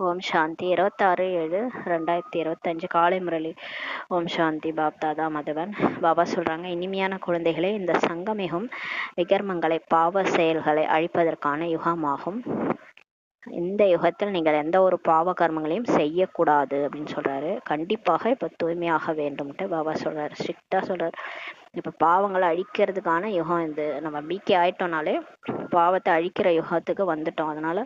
ஓம் சாந்தி 26/7/2025 காலை முரளி. ஓம் சாந்தி. பாப் தாதா மதவன் பாபா சொல்றாங்க, இனிமையான குழந்தைகளே, இந்த சங்கமிகம் விகர்மங்களை பாவ செயல்களை அழிப்பதற்கான யுகமாகும். இந்த யுகத்தில் நீங்கள் எந்த ஒரு பாவ கர்மங்களையும் செய்யக்கூடாது அப்படின்னு சொல்றாரு. கண்டிப்பாக இப்ப தூய்மையாக வேண்டும்ட்டு பாபா சொல்றாரு, ஸ்ட்ரிக்டா சொல்றாரு. இப்ப பாவங்களை அழிக்கிறதுக்கான யுகம் இது. நம்ம பிகே ஆயிட்டோம்னாலே பாவத்தை அழிக்கிற யுகத்துக்கு வந்துட்டோம். அதனால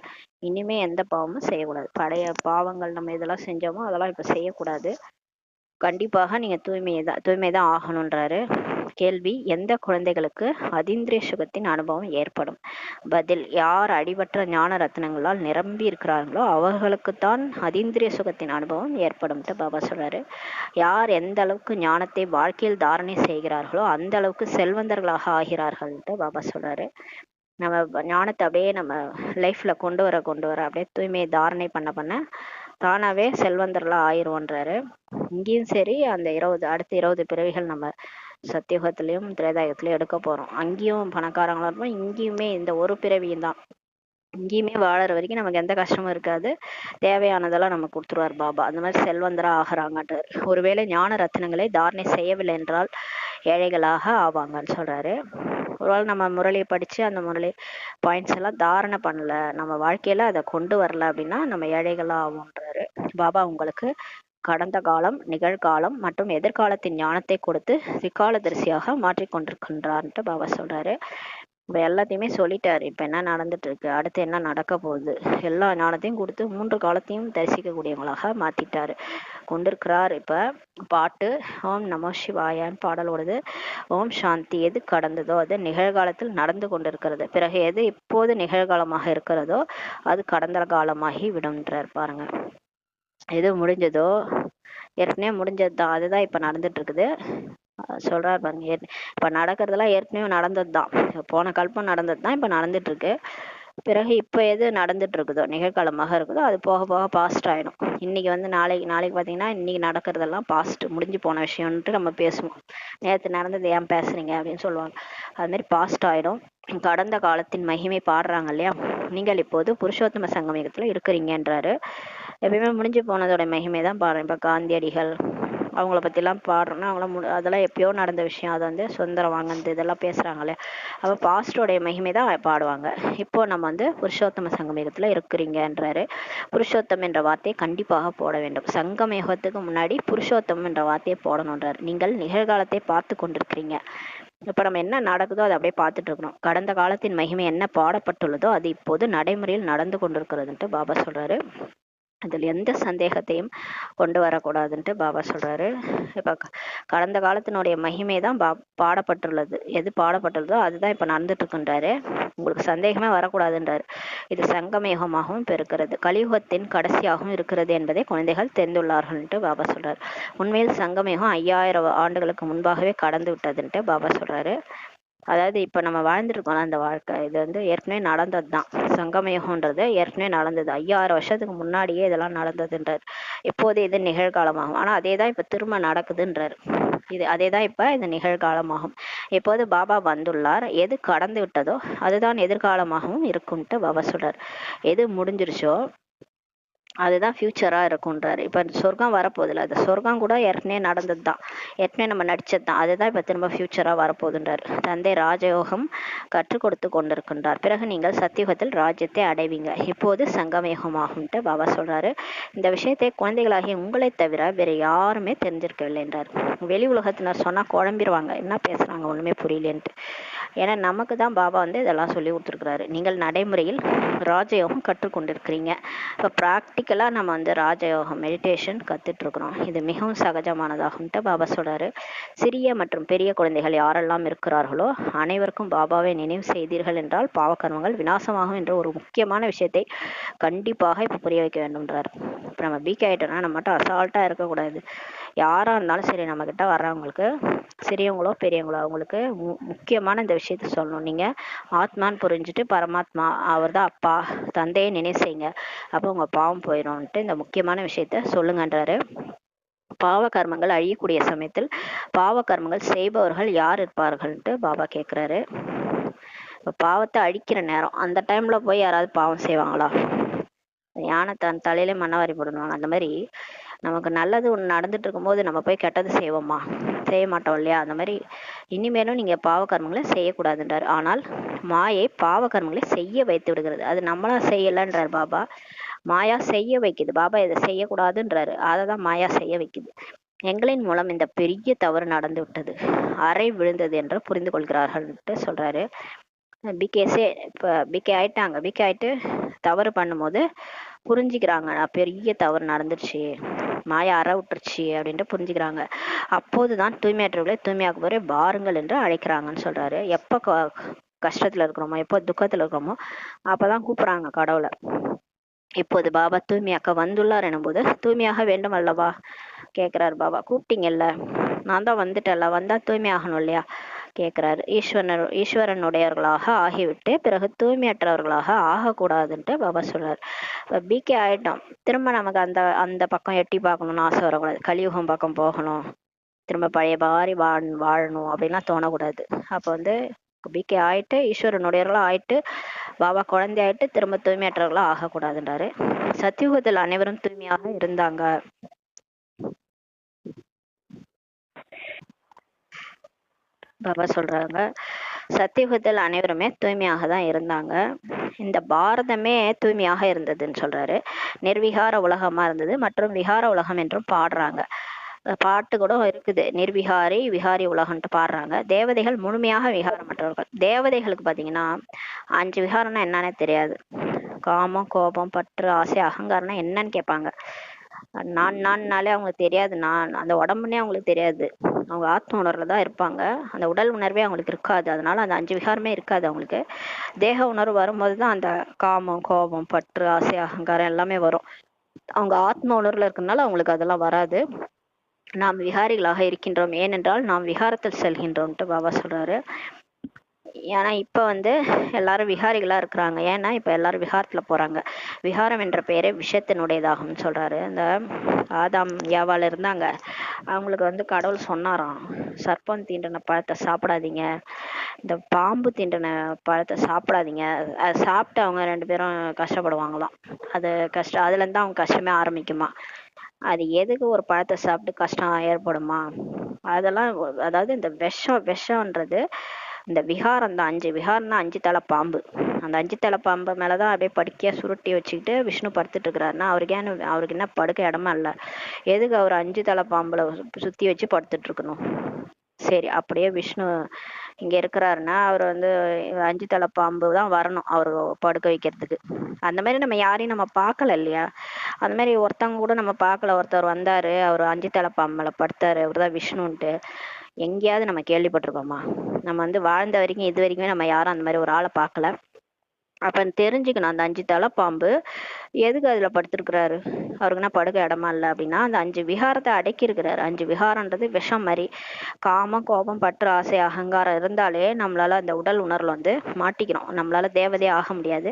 இனிமே எந்த பாவமும் செய்யக்கூடாது. பழைய பாவங்கள் நம்ம இதெல்லாம் செஞ்சோமோ அதெல்லாம் இப்ப செய்யக்கூடாது. கண்டிப்பாக நீங்க தூய்மைதான் ஆகணுன்றாரு. கேள்வி, எந்த குழந்தைகளுக்கு அதீந்திரிய சுகத்தின் அனுபவம் ஏற்படும்? பதில், யார் அடிவற்ற ஞான ரத்னங்களால் நிரம்பி இருக்கிறார்களோ அவர்களுக்குத்தான் அதீந்திரிய சுகத்தின் அனுபவம் ஏற்படும் பாபா சொல்றாரு. யார் எந்த அளவுக்கு ஞானத்தை வாழ்க்கையில் தாரணை செய்கிறார்களோ அந்த அளவுக்கு செல்வந்தர்களாக ஆகிறார்கள்ட்டு பாபா சொல்றாரு. நம்ம ஞானத்தை அப்படியே நம்ம லைஃப்ல கொண்டு வர அப்படியே தூய்மையை தாரணை பண்ண தானாவே செல்வந்தர்களா ஆயிடுவோன்றாரு. இங்கேயும் சரி, அந்த அடுத்த 20 பிறவிகள் நம்ம சத்தியுகத்திலையும் திரேதாயுகத்திலையும் எடுக்க போறோம். அங்கேயும் பணக்காரங்களா இருப்போம், இங்கேயுமே இந்த ஒரு பிறவியும் தான். இங்கேயுமே வாழற வரைக்கும் நமக்கு எந்த கஷ்டமும் இருக்காது. தேவையானதெல்லாம் நமக்கு கொடுத்துருவார் பாபா. அந்த மாதிரி செல்வந்தரா ஆகிறாங்கட்டு. ஒருவேளை ஞான ரத்னங்களை தாரணை செய்யவில்லை என்றால் ஏழைகளாக ஆவாங்கன்னு சொல்றாரு. ஒருவேளை நம்ம முரளியை படிச்சு அந்த முரளி பாயிண்ட்ஸ் எல்லாம் தாரணை பண்ணல, நம்ம வாழ்க்கையில அதை கொண்டு வரல அப்படின்னா நம்ம ஏழைகளா ஆகும்ன்றாரு. பாபா உங்களுக்கு கடந்த காலம், நிகழ்காலம் மற்றும் எதிர்காலத்தின் ஞானத்தை கொடுத்து திக்காலதரிசியாக மாற்றிக்கொண்டிருக்கின்றார்ன்ட்டு பாபா சொல்றாரு. இப்ப எல்லாத்தையுமே சொல்லிட்டாரு. இப்ப என்ன நடந்துட்டு இருக்கு, அடுத்து என்ன நடக்க போகுது, எல்லா ஞானத்தையும் கொடுத்து 3 காலத்தையும் தரிசிக்கக்கூடியவங்களாக மாத்திட்டாரு கொண்டிருக்கிறார். இப்ப பாட்டு ஓம் நமோ சிவாயான் பாடலோடது. ஓம் சாந்தி. எது கடந்ததோ அது நிகழ்காலத்தில் நடந்து கொண்டிருக்கிறது. பிறகு எது இப்போது நிகழ்காலமாக இருக்கிறதோ அது கடந்த காலமாகி விடும்ன்றார். பாருங்க, எது முடிஞ்சதோ ஏற்கனவே முடிஞ்சதுதான், அதுதான் இப்ப நடந்துட்டு இருக்குது சொல்றாரு. பாருங்க, இப்ப நடக்கிறதெல்லாம் ஏற்கனவே நடந்ததுதான், போன கல்பம் நடந்ததுதான் இப்ப நடந்துட்டு இருக்கு. பிறகு இப்ப எது நடந்துட்டு இருக்குதோ நிகழ்காலமாக இருக்குதோ அது போக போக பாஸ்ட் ஆயிடும். இன்னைக்கு நாளைக்கு பாத்தீங்கன்னா இன்னைக்கு நடக்கிறதெல்லாம் பாஸ்ட், முடிஞ்சு போன விஷயம்ன்ட்டு நம்ம பேசுவோம். நேற்று நடந்தது ஏன் பேசுறீங்க அப்படின்னு சொல்லுவாங்க. அது மாதிரி பாஸ்ட் ஆயிடும். கடந்த காலத்தின் மகிமை பாடுறாங்க இல்லையா, நீங்கள் இப்போது புருஷோத்தம சங்கமிகத்துல இருக்கிறீங்கன்றாரு. எப்பயுமே முடிஞ்சு போனதோட மகிமை தான் பாடுறேன். இப்ப காந்தியடிகள் அவங்கள பற்றிலாம் பாடுறோன்னா அதெல்லாம் எப்பயோ நடந்த விஷயம். அதை வந்து சுதந்திரம் வாங்கினது இதெல்லாம் பேசுகிறாங்களே, அப்போ பாஸ்டோடைய மகிமை தான் பாடுவாங்க. இப்போ நம்ம வந்து புருஷோத்தம சங்கமயுகத்தில் இருக்கிறீங்கன்றாரு. புருஷோத்தம் என்ற வார்த்தையை கண்டிப்பாக போட வேண்டும். சங்கமயுகத்துக்கு முன்னாடி புருஷோத்தம் என்ற வார்த்தையை போடணுன்றாரு. நீங்கள் நிகழ்காலத்தை பார்த்து கொண்டிருக்கிறீங்க. இப்போ நம்ம என்ன நடக்குதோ அதை அப்படியே பார்த்துட்டு இருக்கணும். கடந்த காலத்தின் மகிமை என்ன பாடப்பட்டுள்ளதோ அது இப்போது நடைமுறையில் நடந்து கொண்டிருக்கிறதுன்ட்டு பாபா சொல்றாரு. அதில் எந்த சந்தேகத்தையும் கொண்டு வரக்கூடாதுன்ட்டு பாபா சொல்றாரு. இப்ப கடந்த காலத்தினுடைய மகிமை தான் பாடப்பட்டுள்ளது. எது பாடப்பட்டுள்ளதோ அதுதான் இப்ப நடந்துட்டு இருக்குன்றாரு. உங்களுக்கு சந்தேகமே வரக்கூடாதுன்றாரு. இது சங்கமயுகமாகவும் இருக்கிறது, கலியுகத்தின் கடைசியாகவும் இருக்கிறது என்பதை குழந்தைகள் தெரிந்துள்ளார்கள்ன்ட்டு பாபா சொல்றாரு. உண்மையில் சங்கமயுகம் 5000 ஆண்டுகளுக்கு முன்பாகவே கடந்து விட்டதுன்ட்டு பாபா சொல்றாரு. அதாவது இப்ப நம்ம வாழ்ந்துட்டு இருக்கோம் அந்த வாழ்க்கை, இது வந்து ஏற்கனவே நடந்தது தான். சங்கமயுகம்ன்றது ஏற்கனவே நடந்தது. 5000 வருஷத்துக்கு முன்னாடியே இதெல்லாம் நடந்ததுன்றார். இப்போது இது நிகழ்காலமாகும். ஆனா அதே தான் இப்ப திரும்ப நடக்குதுன்றார். அதே தான் இப்ப இது நிகழ்காலமாகும். இப்போது பாபா வந்துள்ளார். எது கடந்து விட்டதோ அதுதான் எதிர்காலமாகவும் இருக்கும்ட்டு பாபா சொல்றார். எது முடிஞ்சிருச்சோ அதுதான் ஃபியூச்சரா இருக்குன்றாரு. இப்ப சொர்க்கம் வரப்போகுதுல, அது சொர்க்கம் கூட ஏற்கனவே நடந்தது தான், ஏற்கனவே நம்ம நடிச்சது தான். அதுதான் இப்ப திரும்ப ஃபியூச்சரா வரப்போகுதுன்றார். தந்தை ராஜயோகம் கற்றுக் கொடுத்து கொண்டிருக்கின்றார். பிறகு நீங்கள் சத்தியுகத்தில் ராஜ்யத்தை அடைவீங்க. இப்போது சங்கமயுகமாகும்ட்டு பாபா சொல்றாரு. இந்த விஷயத்தை குழந்தைகளாகிய உங்களை தவிர வேற யாருமே தெரிஞ்சிருக்கவில்லை என்றார். வெளி உலகத்தினர் சொன்னா குழம்பிடுவாங்க, என்ன பேசுறாங்க ஒண்ணுமே புரியலன்ட்டு. ஏன்னா நமக்கு தான் பாபா வந்து இதெல்லாம் சொல்லி கொடுத்துருக்குறாரு. நீங்கள் நடைமுறையில் ராஜயோகம் கற்றுக்கொண்டிருக்கிறீங்க. இப்போ ப்ராக்டிக்கலாக நம்ம வந்து ராஜயோகம் மெடிடேஷன் கற்றுட்டு இருக்கிறோம். இது மிகவும் சகஜமானதாகும்ட்டு பாபா சொல்றாரு. சிறிய மற்றும் பெரிய குழந்தைகள் யாரெல்லாம் இருக்கிறார்களோ அனைவருக்கும் பாபாவை நினைவு செய்தீர்கள் என்றால் பாவக்கர்மங்கள் விநாசமாகும் என்ற ஒரு முக்கியமான விஷயத்தை கண்டிப்பாக இப்போ புரிய வைக்க வேண்டும்ன்றார். இப்போ நம்ம பீக் ஆகிட்டோம்னா நம்ம மட்டும் அசால்ட்டாக இருக்கக்கூடாது. யாராக இருந்தாலும் சரி, நம்ம கிட்ட வர்றவங்களுக்கு சிறியவங்களோ பெரியவங்களோ அவங்களுக்கு முக்கியமான இந்த விஷயத்த சொல்லணும். நீங்க ஆத்மான்னு புரிஞ்சுட்டு பரமாத்மா அவர் தான் அப்பா தந்தையை நினைவு செய்யுங்க, அப்போ உங்க பாவம் போயிடும்ட்டு இந்த முக்கியமான விஷயத்த சொல்லுங்கன்றாரு. பாவ கர்மங்கள் அழியக்கூடிய சமயத்தில் பாவ கர்மங்கள் செய்பவர்கள் யார் இருப்பார்கள்ட்டு பாபா கேட்குறாரு. இப்போ பாவத்தை அழிக்கிற நேரம், அந்த டைம்ல போய் யாராவது பாவம் செய்வாங்களா? யானை தன் தலையிலே மண்ணவாரி போடுவாங்க. அந்த மாதிரி நமக்கு நல்லது ஒன்று நடந்துட்டு இருக்கும்போது நம்ம போய் கெட்டது செய்வோமா? செய்ய மாட்டோம் இல்லையா? அந்த மாதிரி இனிமேலும் நீங்க பாவ கர்மங்களை செய்யக்கூடாதுன்றார். ஆனால் மாயை பாவ கர்மங்களை செய்ய வைத்து விடுகிறது. அது நம்மளா செய்யலன்றார் பாபா. மாயா செய்ய வைக்குது. பாபா இதை செய்யக்கூடாதுன்றாரு, அதை தான் மாயா செய்ய வைக்குது. எங்களின் மூலம் இந்த பெரிய தவறு நடந்து விட்டது, அறை விழுந்தது என்று புரிந்து கொள்கிறார்கள் சொல்றாரு. பிகேஸே இப்போ பிகே ஆயிட்டாங்க. பிகே ஆயிட்டு தவறு பண்ணும்போது புரிஞ்சுக்கிறாங்க, நான் பெரிய தவறு நடந்துருச்சு, மாயா அற விட்டுருச்சு அப்படின்ட்டு புரிஞ்சுக்கிறாங்க. அப்போதுதான் தூய்மையற்றவர்களை தூய்மையாக்கு போரே பாருங்கள் என்று அழைக்கிறாங்கன்னு சொல்றாரு. எப்போ கஷ்டத்துல இருக்கிறோமோ, எப்போ துக்கத்துல இருக்கிறோமோ அப்பதான் கூப்பிடுறாங்க கடவுளை. இப்போது பாபா தூய்மையாக்க வந்துள்ளார் எனும்போது தூய்மையாக வேண்டும் அல்லவா கேட்கிறாரு பாபா. கூப்பிட்டீங்கல்ல, நான் தான் வந்துட்டேன்ல, வந்தா தூய்மையாகணும் இல்லையா கேட்கிறாரு. ஈஸ்வரனுடையவர்களாக ஆகிவிட்டு பிறகு தூய்மையற்றவர்களாக ஆகக்கூடாதுன்ட்டு பாபா சொல்றாரு. பிகே ஆயிட்டோம், திரும்ப நமக்கு அந்த அந்த பக்கம் எட்டி பார்க்கணும்னு ஆசை வரக்கூடாது. கலியுகம் பக்கம் போகணும், திரும்ப பழைய பாரி வாழணும் அப்படின்லாம் தோணக்கூடாது. அப்போ வந்து பிகே ஆயிட்டு ஈஸ்வரனுடையவர்களா ஆயிட்டு பாபா குழந்தை ஆயிட்டு திரும்ப தூய்மையற்றவர்களா ஆகக்கூடாதுன்றாரு. சத்தியுகத்தில் அனைவரும் தூய்மையாக இருந்தாங்க. பாபா சொல்றாங்க, சத்தியுகத்தில் அனைவருமே தூய்மையாக தான் இருந்தாங்க. இந்த பாரதமே தூய்மையாக இருந்ததுன்னு சொல்றாரு. நிர்விகார உலகமா இருந்தது மற்றும் விகார உலகம் என்றும் பாடுறாங்க. பாட்டு கூட இருக்குது, நிர்விகாரி விகாரி உலகம்ட்டு பாடுறாங்க. தேவதைகள் முழுமையாக விகாரமற்றவர்கள். தேவதைகளுக்கு பார்த்தீங்கன்னா 5 விகாரம்னா என்னன்னே தெரியாது. காமம், கோபம், பற்று, ஆசை, அகங்காரம்னா என்னன்னு கேட்பாங்க. நான்னாலே அவங்களுக்கு தெரியாது. நான் அந்த உடம்புனே அவங்களுக்கு தெரியாது. அவங்க ஆத்ம உணர்வுல தான் இருப்பாங்க. அந்த உடல் உணர்வே அவங்களுக்கு இருக்காது. அதனால அந்த 5 விகாரமே இருக்காது அவங்களுக்கு. தேக உணர்வு வரும்போது தான் அந்த காமம், கோபம், பற்று, ஆசை, அகங்காரம் எல்லாமே வரும். அவங்க ஆத்ம உணர்வுல இருக்கிறதுனால அவங்களுக்கு அதெல்லாம் வராது. நாம் விகாரிகளாக இருக்கின்றோம், ஏனென்றால் நாம் விகாரத்தில் செல்கின்றோம்ட்டு பாபா சொல்றாரு. ஏன்னா இப்ப வந்து எல்லாரும் விகாரிகளா இருக்கிறாங்க. ஏன்னா இப்ப எல்லாரும் விகாரத்துல போறாங்க. விகாரம் என்ற பெயரே விஷத்தினுடையதாகும்னு சொல்றாரு. இந்த ஆதாம் யாவால இருந்தாங்க, அவங்களுக்கு வந்து கடவுள் சொன்னாராம், சர்ப்பம் தீண்டின பழத்தை சாப்பிடாதீங்க, இந்த பாம்பு தீண்டின பழத்தை சாப்பிடாதீங்க, அதை சாப்பிட்டு அவங்க 2 பேரும் கஷ்டப்படுவாங்களாம். அது கஷ்டம், அதுல இருந்து அவங்க கஷ்டமே ஆரம்பிக்குமா. அது எதுக்கு ஒரு பழத்தை சாப்பிட்டு கஷ்டம் ஏற்படுமா? அதெல்லாம் அதாவது இந்த விஷம்ன்றது இந்த விகாரம் தான். 5 விகாரம் தான் 5 தலை பாம்பு. அந்த 5 தலை பாம்பு மேலதான் அப்படியே படுக்கையா சுருட்டி வச்சுக்கிட்டு விஷ்ணு படுத்துட்டு இருக்கிறாருன்னா அவருக்கு என்ன படுக்க இடமா இல்லை. எதுக்கு அவர் 5 தலை பாம்புல சுத்தி வச்சு படுத்துட்டு இருக்கணும்? சரி, அப்படியே விஷ்ணு இங்க இருக்கிறாருன்னா அவர் வந்து 5 தலை பாம்பு தான் வரணும் அவரு படுக்க வைக்கிறதுக்கு. அந்த மாதிரி நம்ம யாரையும் நம்ம பார்க்கல இல்லையா? அந்த மாதிரி ஒருத்தவங்க கூட நம்ம பார்க்கல. ஒருத்தர் வந்தாரு, அவர் 5 தலை பாம்புல படுத்தாரு, அவர்தான் விஷ்ணுன்ட்டு. எங்கேயாவது நம்ம கேள்விப்பட்டிருக்கோமா? நம்ம வந்து வாழ்ந்த வரைக்கும் இது வரைக்குமே நம்ம யாரும் அந்த மாதிரி ஒரு ஆளை பார்க்கல. அப்ப தெரிஞ்சுக்கணும், அந்த 5 தலை பாம்பு எதுக்கு அதுல படுத்திருக்கிறாரு? அவருக்குன்னா படுக்க இடமா இல்லை அப்படின்னா அந்த 5 விகாரத்தை அடக்கி இருக்கிறாரு. 5 விகாரன்றது விஷம் மாதிரி. காமம், கோபம், பற்று, ஆசை, அகங்காரம் இருந்தாலே நம்மளால அந்த உடல் உணர்வுல வந்து மாட்டிக்கிறோம். நம்மளால தேவதையே ஆக முடியாது.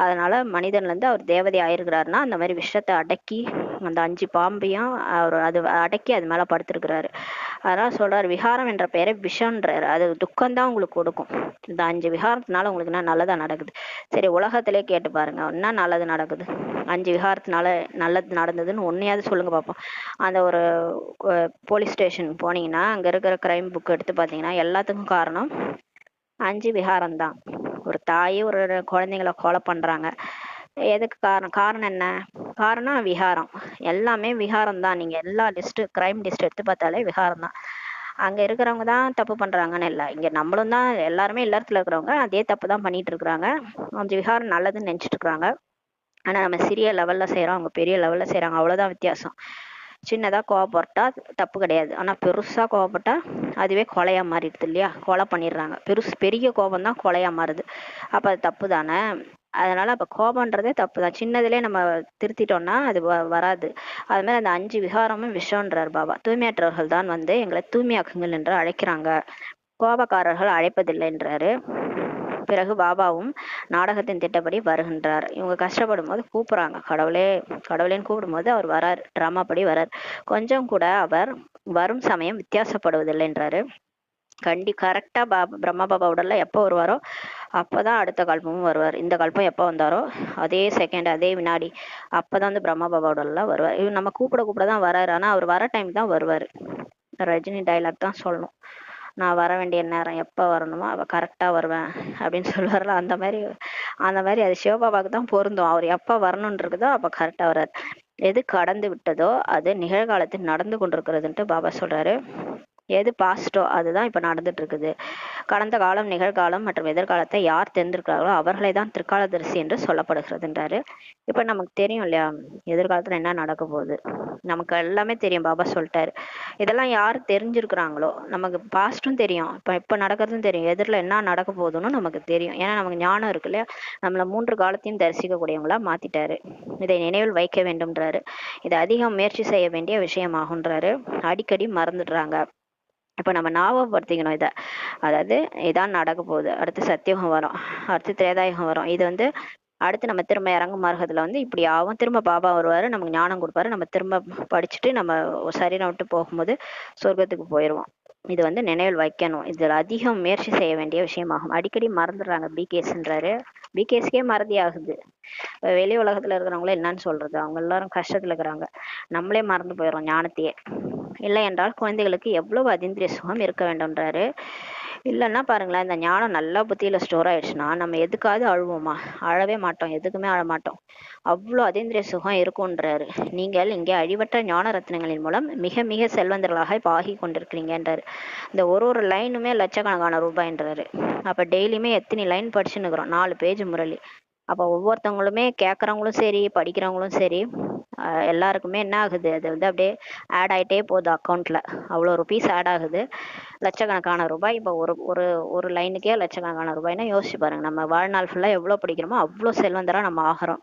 அதனால மனிதன்ல இருந்து அவர் தேவதை ஆயிருக்கிறாருன்னா அந்த மாதிரி விஷத்தை அடக்கி அந்த 5 பாம்பையும் அவர் அது அடக்கி அது மேல படுத்திருக்கிறாரு. அதனால சொல்றாரு, விகாரம் என்ற பெயரை விஷம்ன்றாரு. அது துக்கம்தான் உங்களுக்கு கொடுக்கும். இந்த 5 விகாரத்தினால உங்களுக்கு என்ன நல்லதா நடக்குது? சரி, உலகத்திலே கேட்டு பாருங்க, என்ன நல்லது நடக்குது? 5 விகாரத்தினால நல்லது நடந்ததுன்னு ஒன்னையாவது சொல்லுங்க பார்ப்போம். அந்த ஒரு போலீஸ் ஸ்டேஷன் போனீங்கன்னா அங்க இருக்கிற கிரைம் புக் எடுத்து பார்த்தீங்கன்னா எல்லாத்துக்கும் காரணம் 5 விகாரம் தான். ஒரு தாயே ஒரு குழந்தைங்களை கொலை பண்றாங்க, எதுக்கு காரணம்? காரணம் என்ன? காரணம் விகாரம். எல்லாமே விகாரம் தான். நீங்க எல்லா கிரைம் லிஸ்ட் எடுத்து பார்த்தாலே விகாரம் தான். அங்க இருக்கிறவங்க தான் தப்பு பண்றாங்கன்னு இல்லை, இங்க நம்மளும் தான். எல்லாருமே இல்லறத்துல இருக்கிறவங்க அதே தப்பு தான் பண்ணிட்டு இருக்கிறாங்க. 5 விகாரம் நல்லதுன்னு நினைச்சிட்டு இருக்கிறாங்க. ஆனா நம்ம சிறிய லெவல்ல செய்யறோம், அவங்க பெரிய லெவல்ல செய்யறாங்க, அவ்வளவுதான் வித்தியாசம். சின்னதா கோவப்பட்டா தப்பு கிடையாது, ஆனா பெருசா கோவப்பட்டா அதுவே கொலையா மாறிடுது இல்லையா? கொலை பண்ணிடுறாங்க. பெரிய கோபம் தான் கொலையா மாறுது. அப்ப அது தப்பு தானே? அதனால அப்ப கோபம்ன்றதே தப்பு தான். சின்னதுலேயே நம்ம திருத்திட்டோம்னா அது வராது. அது மாதிரி அந்த 5 விகாரமும் விஷம்ன்றார் பாபா. தூய்மையற்றவர்கள் தான் வந்து எங்களை தூய்மையாக்குங்கள் என்று அழைக்கிறாங்க, கோபக்காரர்கள் அழைப்பதில்லைன்றாரு. பிறகு பாபாவும் நாடகத்தின் திட்டப்படி வருகின்றார். இவங்க கஷ்டப்படும் போது கூப்பிடுறாங்க, கடவுளே கடவுளேன்னு கூப்பிடும் போது அவர் வரார், டிராமா படி வரார். கொஞ்சம் கூட அவர் வரும் சமயம் வித்தியாசப்படுவதில்லைன்றாரு. கரெக்டா பிரம்மா பாபா உடல்ல எப்போ வருவாரோ அப்பதான் அடுத்த கல்பமும் வருவார். இந்த கல்பம் எப்போ வந்தாரோ அதே செகண்ட் அதே வினாடி அப்பதான் வந்து பிரம்மா பாபா உடல்ல வருவார். இவர் நம்ம கூப்பிட கூப்பிட தான் வராரு, ஆனா அவர் வர டைம் தான் வருவார். ரஜினி டைலாக் தான் சொல்லணும், நான் வர வேண்டிய நேரம் எப்போ வரணுமோ அவ கரெக்டா வருவேன் அப்படின்னு சொல்லுவார்ல, அந்த மாதிரி அது சிவபாபாவுக்கு தான் பொருந்தும். அவர் எப்போ வரணுன்றதோ அப்போ கரெக்டா வர்றாரு. எது கடந்து விட்டதோ அது நிகழ்காலத்தில் நடந்து கொண்டிருக்கிறதுன்ட்டு பாபா சொல்றாரு. எது பாஸ்டோ அதுதான் இப்ப நடந்துட்டு இருக்குது. கடந்த காலம், நிகழ்காலம் மற்றும் எதிர்காலத்தை யார் தெரிந்திருக்கிறார்களோ அவர்களை தான் திரிகாலதரிசி என்று சொல்லப்படுகிறதுன்றாரு. இப்ப நமக்கு தெரியும் இல்லையா எதிர்காலத்துல என்ன நடக்க போகுது, நமக்கு எல்லாமே தெரியும். பாபா சொல்லிட்டாரு. இதெல்லாம் யார் தெரிஞ்சிருக்கிறாங்களோ, நமக்கு பாஸ்டும் தெரியும், இப்ப நடக்கிறதும் தெரியும், எதிரில் என்ன நடக்க போகுதுன்னு நமக்கு தெரியும். ஏன்னா நமக்கு ஞானம் இருக்கு இல்லையா, நம்மள 3 காலத்தையும் தரிசிக்க கூடியவங்களா மாத்திட்டாரு. இதை நினைவில் வைக்க வேண்டும்ன்றாரு. இதை அதிகம் முயற்சி செய்ய வேண்டிய விஷயமாகுன்றாரு. அடிக்கடி மறந்துடுறாங்க. இப்ப நம்ம ஞாபகப்படுத்திக்கணும் இதை. அதாவது இதான் நடக்க போகுது, அடுத்து சத்தியுகம் வரும், அடுத்து திரேதாயுகம் வரும். இது வந்து அடுத்து நம்ம திரும்ப இறங்கும் மார்க்கத்துல வந்து இப்படி ஆகும். திரும்ப பாபா வருவாரு, நமக்கு ஞானம் கொடுப்பாரு, நம்ம திரும்ப படிச்சுட்டு நம்ம சரீரம் விட்டு போகும்போது சொர்க்கத்துக்கு போயிடுவோம். இது வந்து நினைவில் வைக்கணும், இதுல அதிகம் முயற்சி செய்ய வேண்டிய விஷயமாகும். அடிக்கடி மறந்துடுறாங்க பிகேஸ்ன்றாரு. பிகேஸ்க்கே மறதி ஆகுது. வெளி உலகத்துல இருக்கிறவங்கள என்னன்னு சொல்றது, அவங்க எல்லாரும் கஷ்டத்துல இருக்கிறாங்க, நம்மளே மறந்து போயிடுறோம் ஞானத்தையே. இல்லை என்றால் குழந்தைகளுக்கு எவ்வளவு அதீந்திரிய சுகம் இருக்க வேண்டும்ன்றாரு. இல்லைன்னா பாருங்களேன், இந்த ஞானம் நல்லா புத்தியில ஸ்டோர் ஆயிடுச்சுன்னா நம்ம எதுக்காவது அழுவோமா? அழவே மாட்டோம், எதுக்குமே அழ மாட்டோம். அவ்வளோ அதீந்திரிய சுகம் இருக்கும்ன்றாரு. நீங்கள் இங்கே அழிவற்ற ஞான ரத்னங்களின் மூலம் மிக மிக செல்வந்தர்களாக இப்போ ஆகி கொண்டிருக்கிறீங்கன்றாரு. இந்த ஒரு லைனுமே லட்சக்கணக்கான ரூபாய்ன்றாரு. அப்ப டெய்லியுமே எத்தனை லைன் படிச்சுன்னு இருக்கிறோம், 4 பேஜ் முரளி. அப்ப ஒவ்வொருத்தவங்களுமே கேட்கறவங்களும் சரி படிக்கிறவங்களும் சரி எல்லாருக்குமே என்ன ஆகுது, அது வந்து அப்படியே ஆட் ஆயிட்டே போகுது அக்கௌண்ட்ல. அவ்வளோ ருபீஸ் ஆட் ஆகுது, லட்சக்கணக்கான ரூபாய். இப்போ ஒரு ஒரு ஒரு லைனுக்கே லட்சக்கணக்கான ரூபாய்னா யோசிச்சு பாருங்க, நம்ம வாழ்நாள் ஃபுல்லா எவ்வளோ படிக்கிறோமோ அவ்வளோ செல்வந்தரா நம்ம ஆகிறோம்.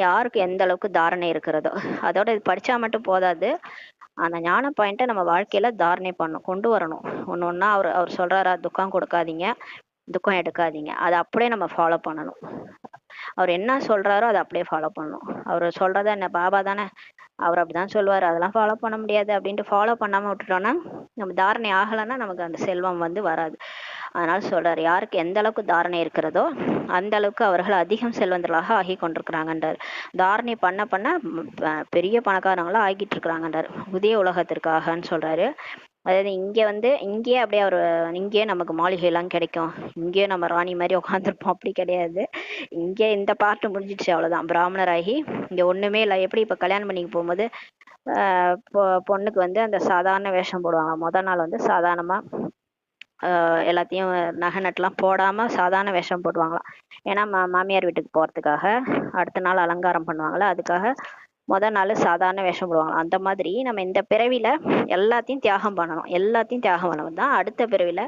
யாருக்கு எந்த அளவுக்கு தாரணை இருக்கிறதோ. அதோட இது படிச்சா மட்டும் போதாது, அந்த ஞான பாயிண்ட்டை நம்ம வாழ்க்கையில தாரணை கொண்டு வரணும். ஒன்று ஒன்றா அவர் சொல்றாரா, துக்கம் கொடுக்காதீங்க, துக்கம் எடுக்காதீங்க, அதை அப்படியே நம்ம ஃபாலோ பண்ணணும். அவர் என்ன சொல்றாரோ அதை அப்படியே ஃபாலோ பண்ணணும். அவர் சொல்றத என்ன, பாபா தானே, அவர் அப்படிதான் சொல்லுவாரு, அதெல்லாம் ஃபாலோ பண்ண முடியாது அப்படின்ட்டு ஃபாலோ பண்ணாம விட்டுட்டோம்னா, நம்ம தாரணை ஆகலைன்னா நமக்கு அந்த செல்வம் வந்து வராது. அதனால சொல்றாரு, யாருக்கு எந்த அளவுக்கு தாரணை இருக்கிறதோ அந்த அளவுக்கு அவர்கள் அதிகம் செல்வந்தர்களாக ஆகி கொண்டிருக்கிறாங்கன்றார். தாரணை பண்ண பண்ண பெரிய பணக்காரங்களா ஆகிட்டு இருக்கிறாங்கன்றார், புதிய உலகத்திற்காகன்னு சொல்றாரு. அதாவது இங்கே வந்து இங்கேயே அப்படியே அவர் இங்கேயே நமக்கு மாளிகை எல்லாம் கிடைக்கும், இங்கேயே நம்ம ராணி மாதிரி உட்காந்துருப்போம், அப்படி கிடையாது. இங்கே இந்த பாட்டு முடிஞ்சிடுச்சு, அவ்வளவுதான். பிராமணராகி இங்க ஒண்ணுமே இல்லை. எப்படி இப்ப கல்யாணம் பண்ணிக்கு போகும்போது பொண்ணுக்கு வந்து அந்த சாதாரண வேஷம் போடுவாங்க, முதல் நாள் வந்து சாதாரணமா எல்லாத்தையும் நகை நட்டுலாம் போடாம சாதாரண வேஷம் போடுவாங்களாம். ஏன்னா மாமியார் வீட்டுக்கு போறதுக்காக. அடுத்த நாள் அலங்காரம் பண்ணுவாங்களா, அதுக்காக முதல் நாள் சாதாரண வேஷம் போடுவாங்களாம். அந்த மாதிரி நம்ம இந்த பிறவில எல்லாத்தையும் தியாகம் பண்ணணும், எல்லாத்தையும் தியாகம் பண்ணணும் தான் அடுத்த பிறவில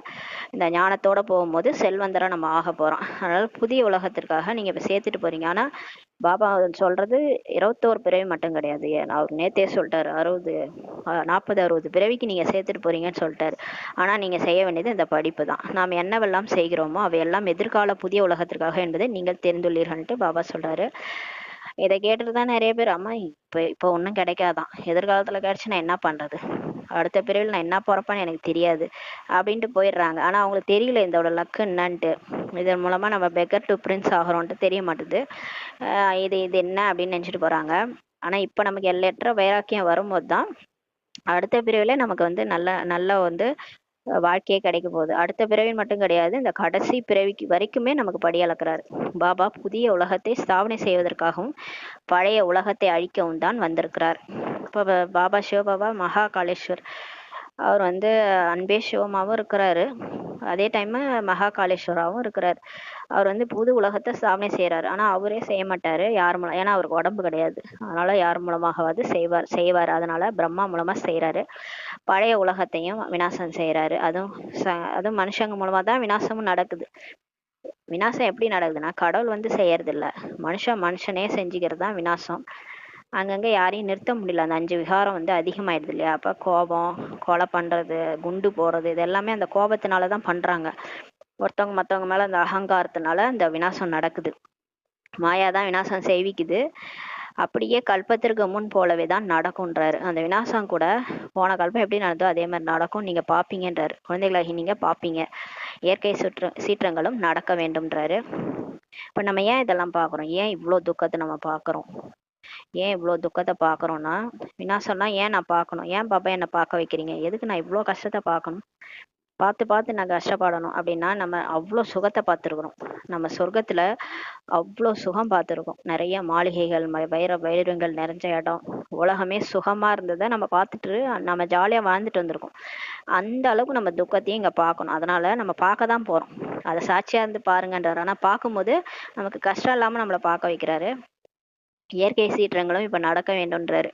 இந்த ஞானத்தோட போகும்போது செல்வந்தரா நம்ம ஆக போறோம். அதனால புதிய உலகத்திற்காக நீங்க இப்ப சேர்த்துட்டு போறீங்க. ஆனா பாபா சொல்றது 21 பிறவி மட்டும் கிடையாது. அவர் நேத்தே சொல்லிட்டாரு, 40-60 பிறவிக்கு நீங்க சேர்த்துட்டு போறீங்கன்னு சொல்லிட்டாரு. ஆனா நீங்க செய்ய வேண்டியது இந்த படிப்பு தான். நாம் என்னவெல்லாம் செய்கிறோமோ அவையெல்லாம் எதிர்கால புதிய உலகத்திற்காக என்பதை நீங்கள் தெரிந்துள்ளீர்கள்ட்டு பாபா சொல்றாரு. இதை கேட்டுட்டுதான் நிறைய பேர், அம்மா இப்ப ஒன்றும் கிடைக்காதான், எதிர்காலத்துல கிடைச்சு நான் என்ன பண்றது, அடுத்த பிறவில நான் என்ன பிறப்பேன்னு எனக்கு தெரியாது அப்படின்ட்டு போயிடுறாங்க. ஆனா அவங்களுக்கு தெரியல இதோட லக்கு என்னன்ட்டு. இதன் மூலமா நம்ம பெக்கர் டு பிரின்ஸ் ஆகிறோன்ட்டு தெரிய மாட்டுது. இது இது என்ன அப்படின்னு நினைச்சிட்டு போறாங்க. ஆனா இப்ப நமக்கு எல்லையற்ற வைராக்கியம் வரும்போது தான் அடுத்த பிறவில நமக்கு வந்து நல்ல நல்ல வந்து வாழ்க்கையே கிடைக்க போகுது. அடுத்த பிறவி மட்டும் கிடையாது, இந்த கடைசி பிறவிக்கு வரைக்குமே நமக்கு படி அளக்கிறாரு. பாபா புதிய உலகத்தை ஸ்தாபனை செய்வதற்காகவும் பழைய உலகத்தை அழிக்கவும் தான் வந்திருக்கிறார். இப்போ பாபா சிவபாபா மகா காளேஸ்வர், அவர் வந்து அன்பே சிவமாவும் இருக்கிறாரு, அதே டைம் மகா காளேஸ்வராவும் இருக்கிறார். அவர் வந்து புது உலகத்தை ஸ்தாபனை செய்யறாரு. ஆனா அவரே செய்ய மாட்டாரு, யார் மூலம், ஏன்னா அவருக்கு உடம்பு கிடையாது. அதனால யார் மூலமாகவாது செய்வார். அதனால பிரம்மா மூலமா செய்யறாரு. பழைய உலகத்தையும் விநாசம் செய்யறாரு. அதுவும் மனுஷங்க மூலமா தான் விநாசமும் நடக்குது. விநாசம் எப்படி நடக்குதுன்னா, கடவுள் வந்து செய்யறது இல்ல, மனுஷனே செஞ்சுக்கிறது தான் விநாசம். அங்கங்க யாரையும் நிறுத்த முடியல, அந்த 5 விகாரம் வந்து அதிகமாயிடுது இல்லையா. அப்ப கோபம், கொலை பண்றது, குண்டு போறது, இது எல்லாமே அந்த கோபத்தினாலதான் பண்றாங்க. ஒருத்தவங்க மத்தவங்க மேல அந்த அகங்காரத்தினால இந்த விநாசம் நடக்குது. மாயாதான் விநாசம் செய்விக்குது. அப்படியே கல்பத்திற்கு முன் போலவே தான் நடக்கும்ன்றாரு. அந்த விநாசம் கூட போன கல்பம் எப்படி நடந்தோ அதே மாதிரி நடக்கும், நீங்க பாப்பீங்கன்றாரு. குழந்தைகளாகி நீங்க பாப்பீங்க, இயற்கை சீற்றங்களும் நடக்க வேண்டும்ன்றாரு. இப்ப நம்ம ஏன் இதெல்லாம் பாக்குறோம்? ஏன் இவ்வளோ துக்கத்தை நம்ம பாக்குறோம்? ஏன் இவ்வளோ துக்கத்தை பார்க்குறோன்னா, விநாசம்னா ஏன் நான் பார்க்கணும்? ஏன் பாப்பா என்னை பார்க்க வைக்கிறீங்க? எதுக்கு நான் இவ்வளோ கஷ்டத்தை பார்க்கணும்? பார்த்து பார்த்து நான் கஷ்டப்படணும் அப்படின்னா, நம்ம அவ்வளோ சுகத்தை பார்த்துருக்குறோம். நம்ம சொர்க்கத்துல அவ்வளோ சுகம் பார்த்துருக்கோம். நிறைய மாளிகைகள், வைரங்கள் நிறைஞ்ச இடம், உலகமே சுகமா இருந்ததை நம்ம பார்த்துட்டு நம்ம ஜாலியா வாழ்ந்துட்டு வந்திருக்கோம். அந்த அளவுக்கு நம்ம துக்கத்தையும் இங்க பார்க்கணும். அதனால நம்ம பார்க்க தான் போறோம். அதை சாட்சியா இருந்து பாருங்கன்றாரு. ஆனா பார்க்கும்போது நமக்கு கஷ்டம் இல்லாம நம்மளை பார்க்க வைக்கிறாரு. இயற்கை சீற்றங்களும் இப்ப நடக்க வேண்டும்ன்றாரு.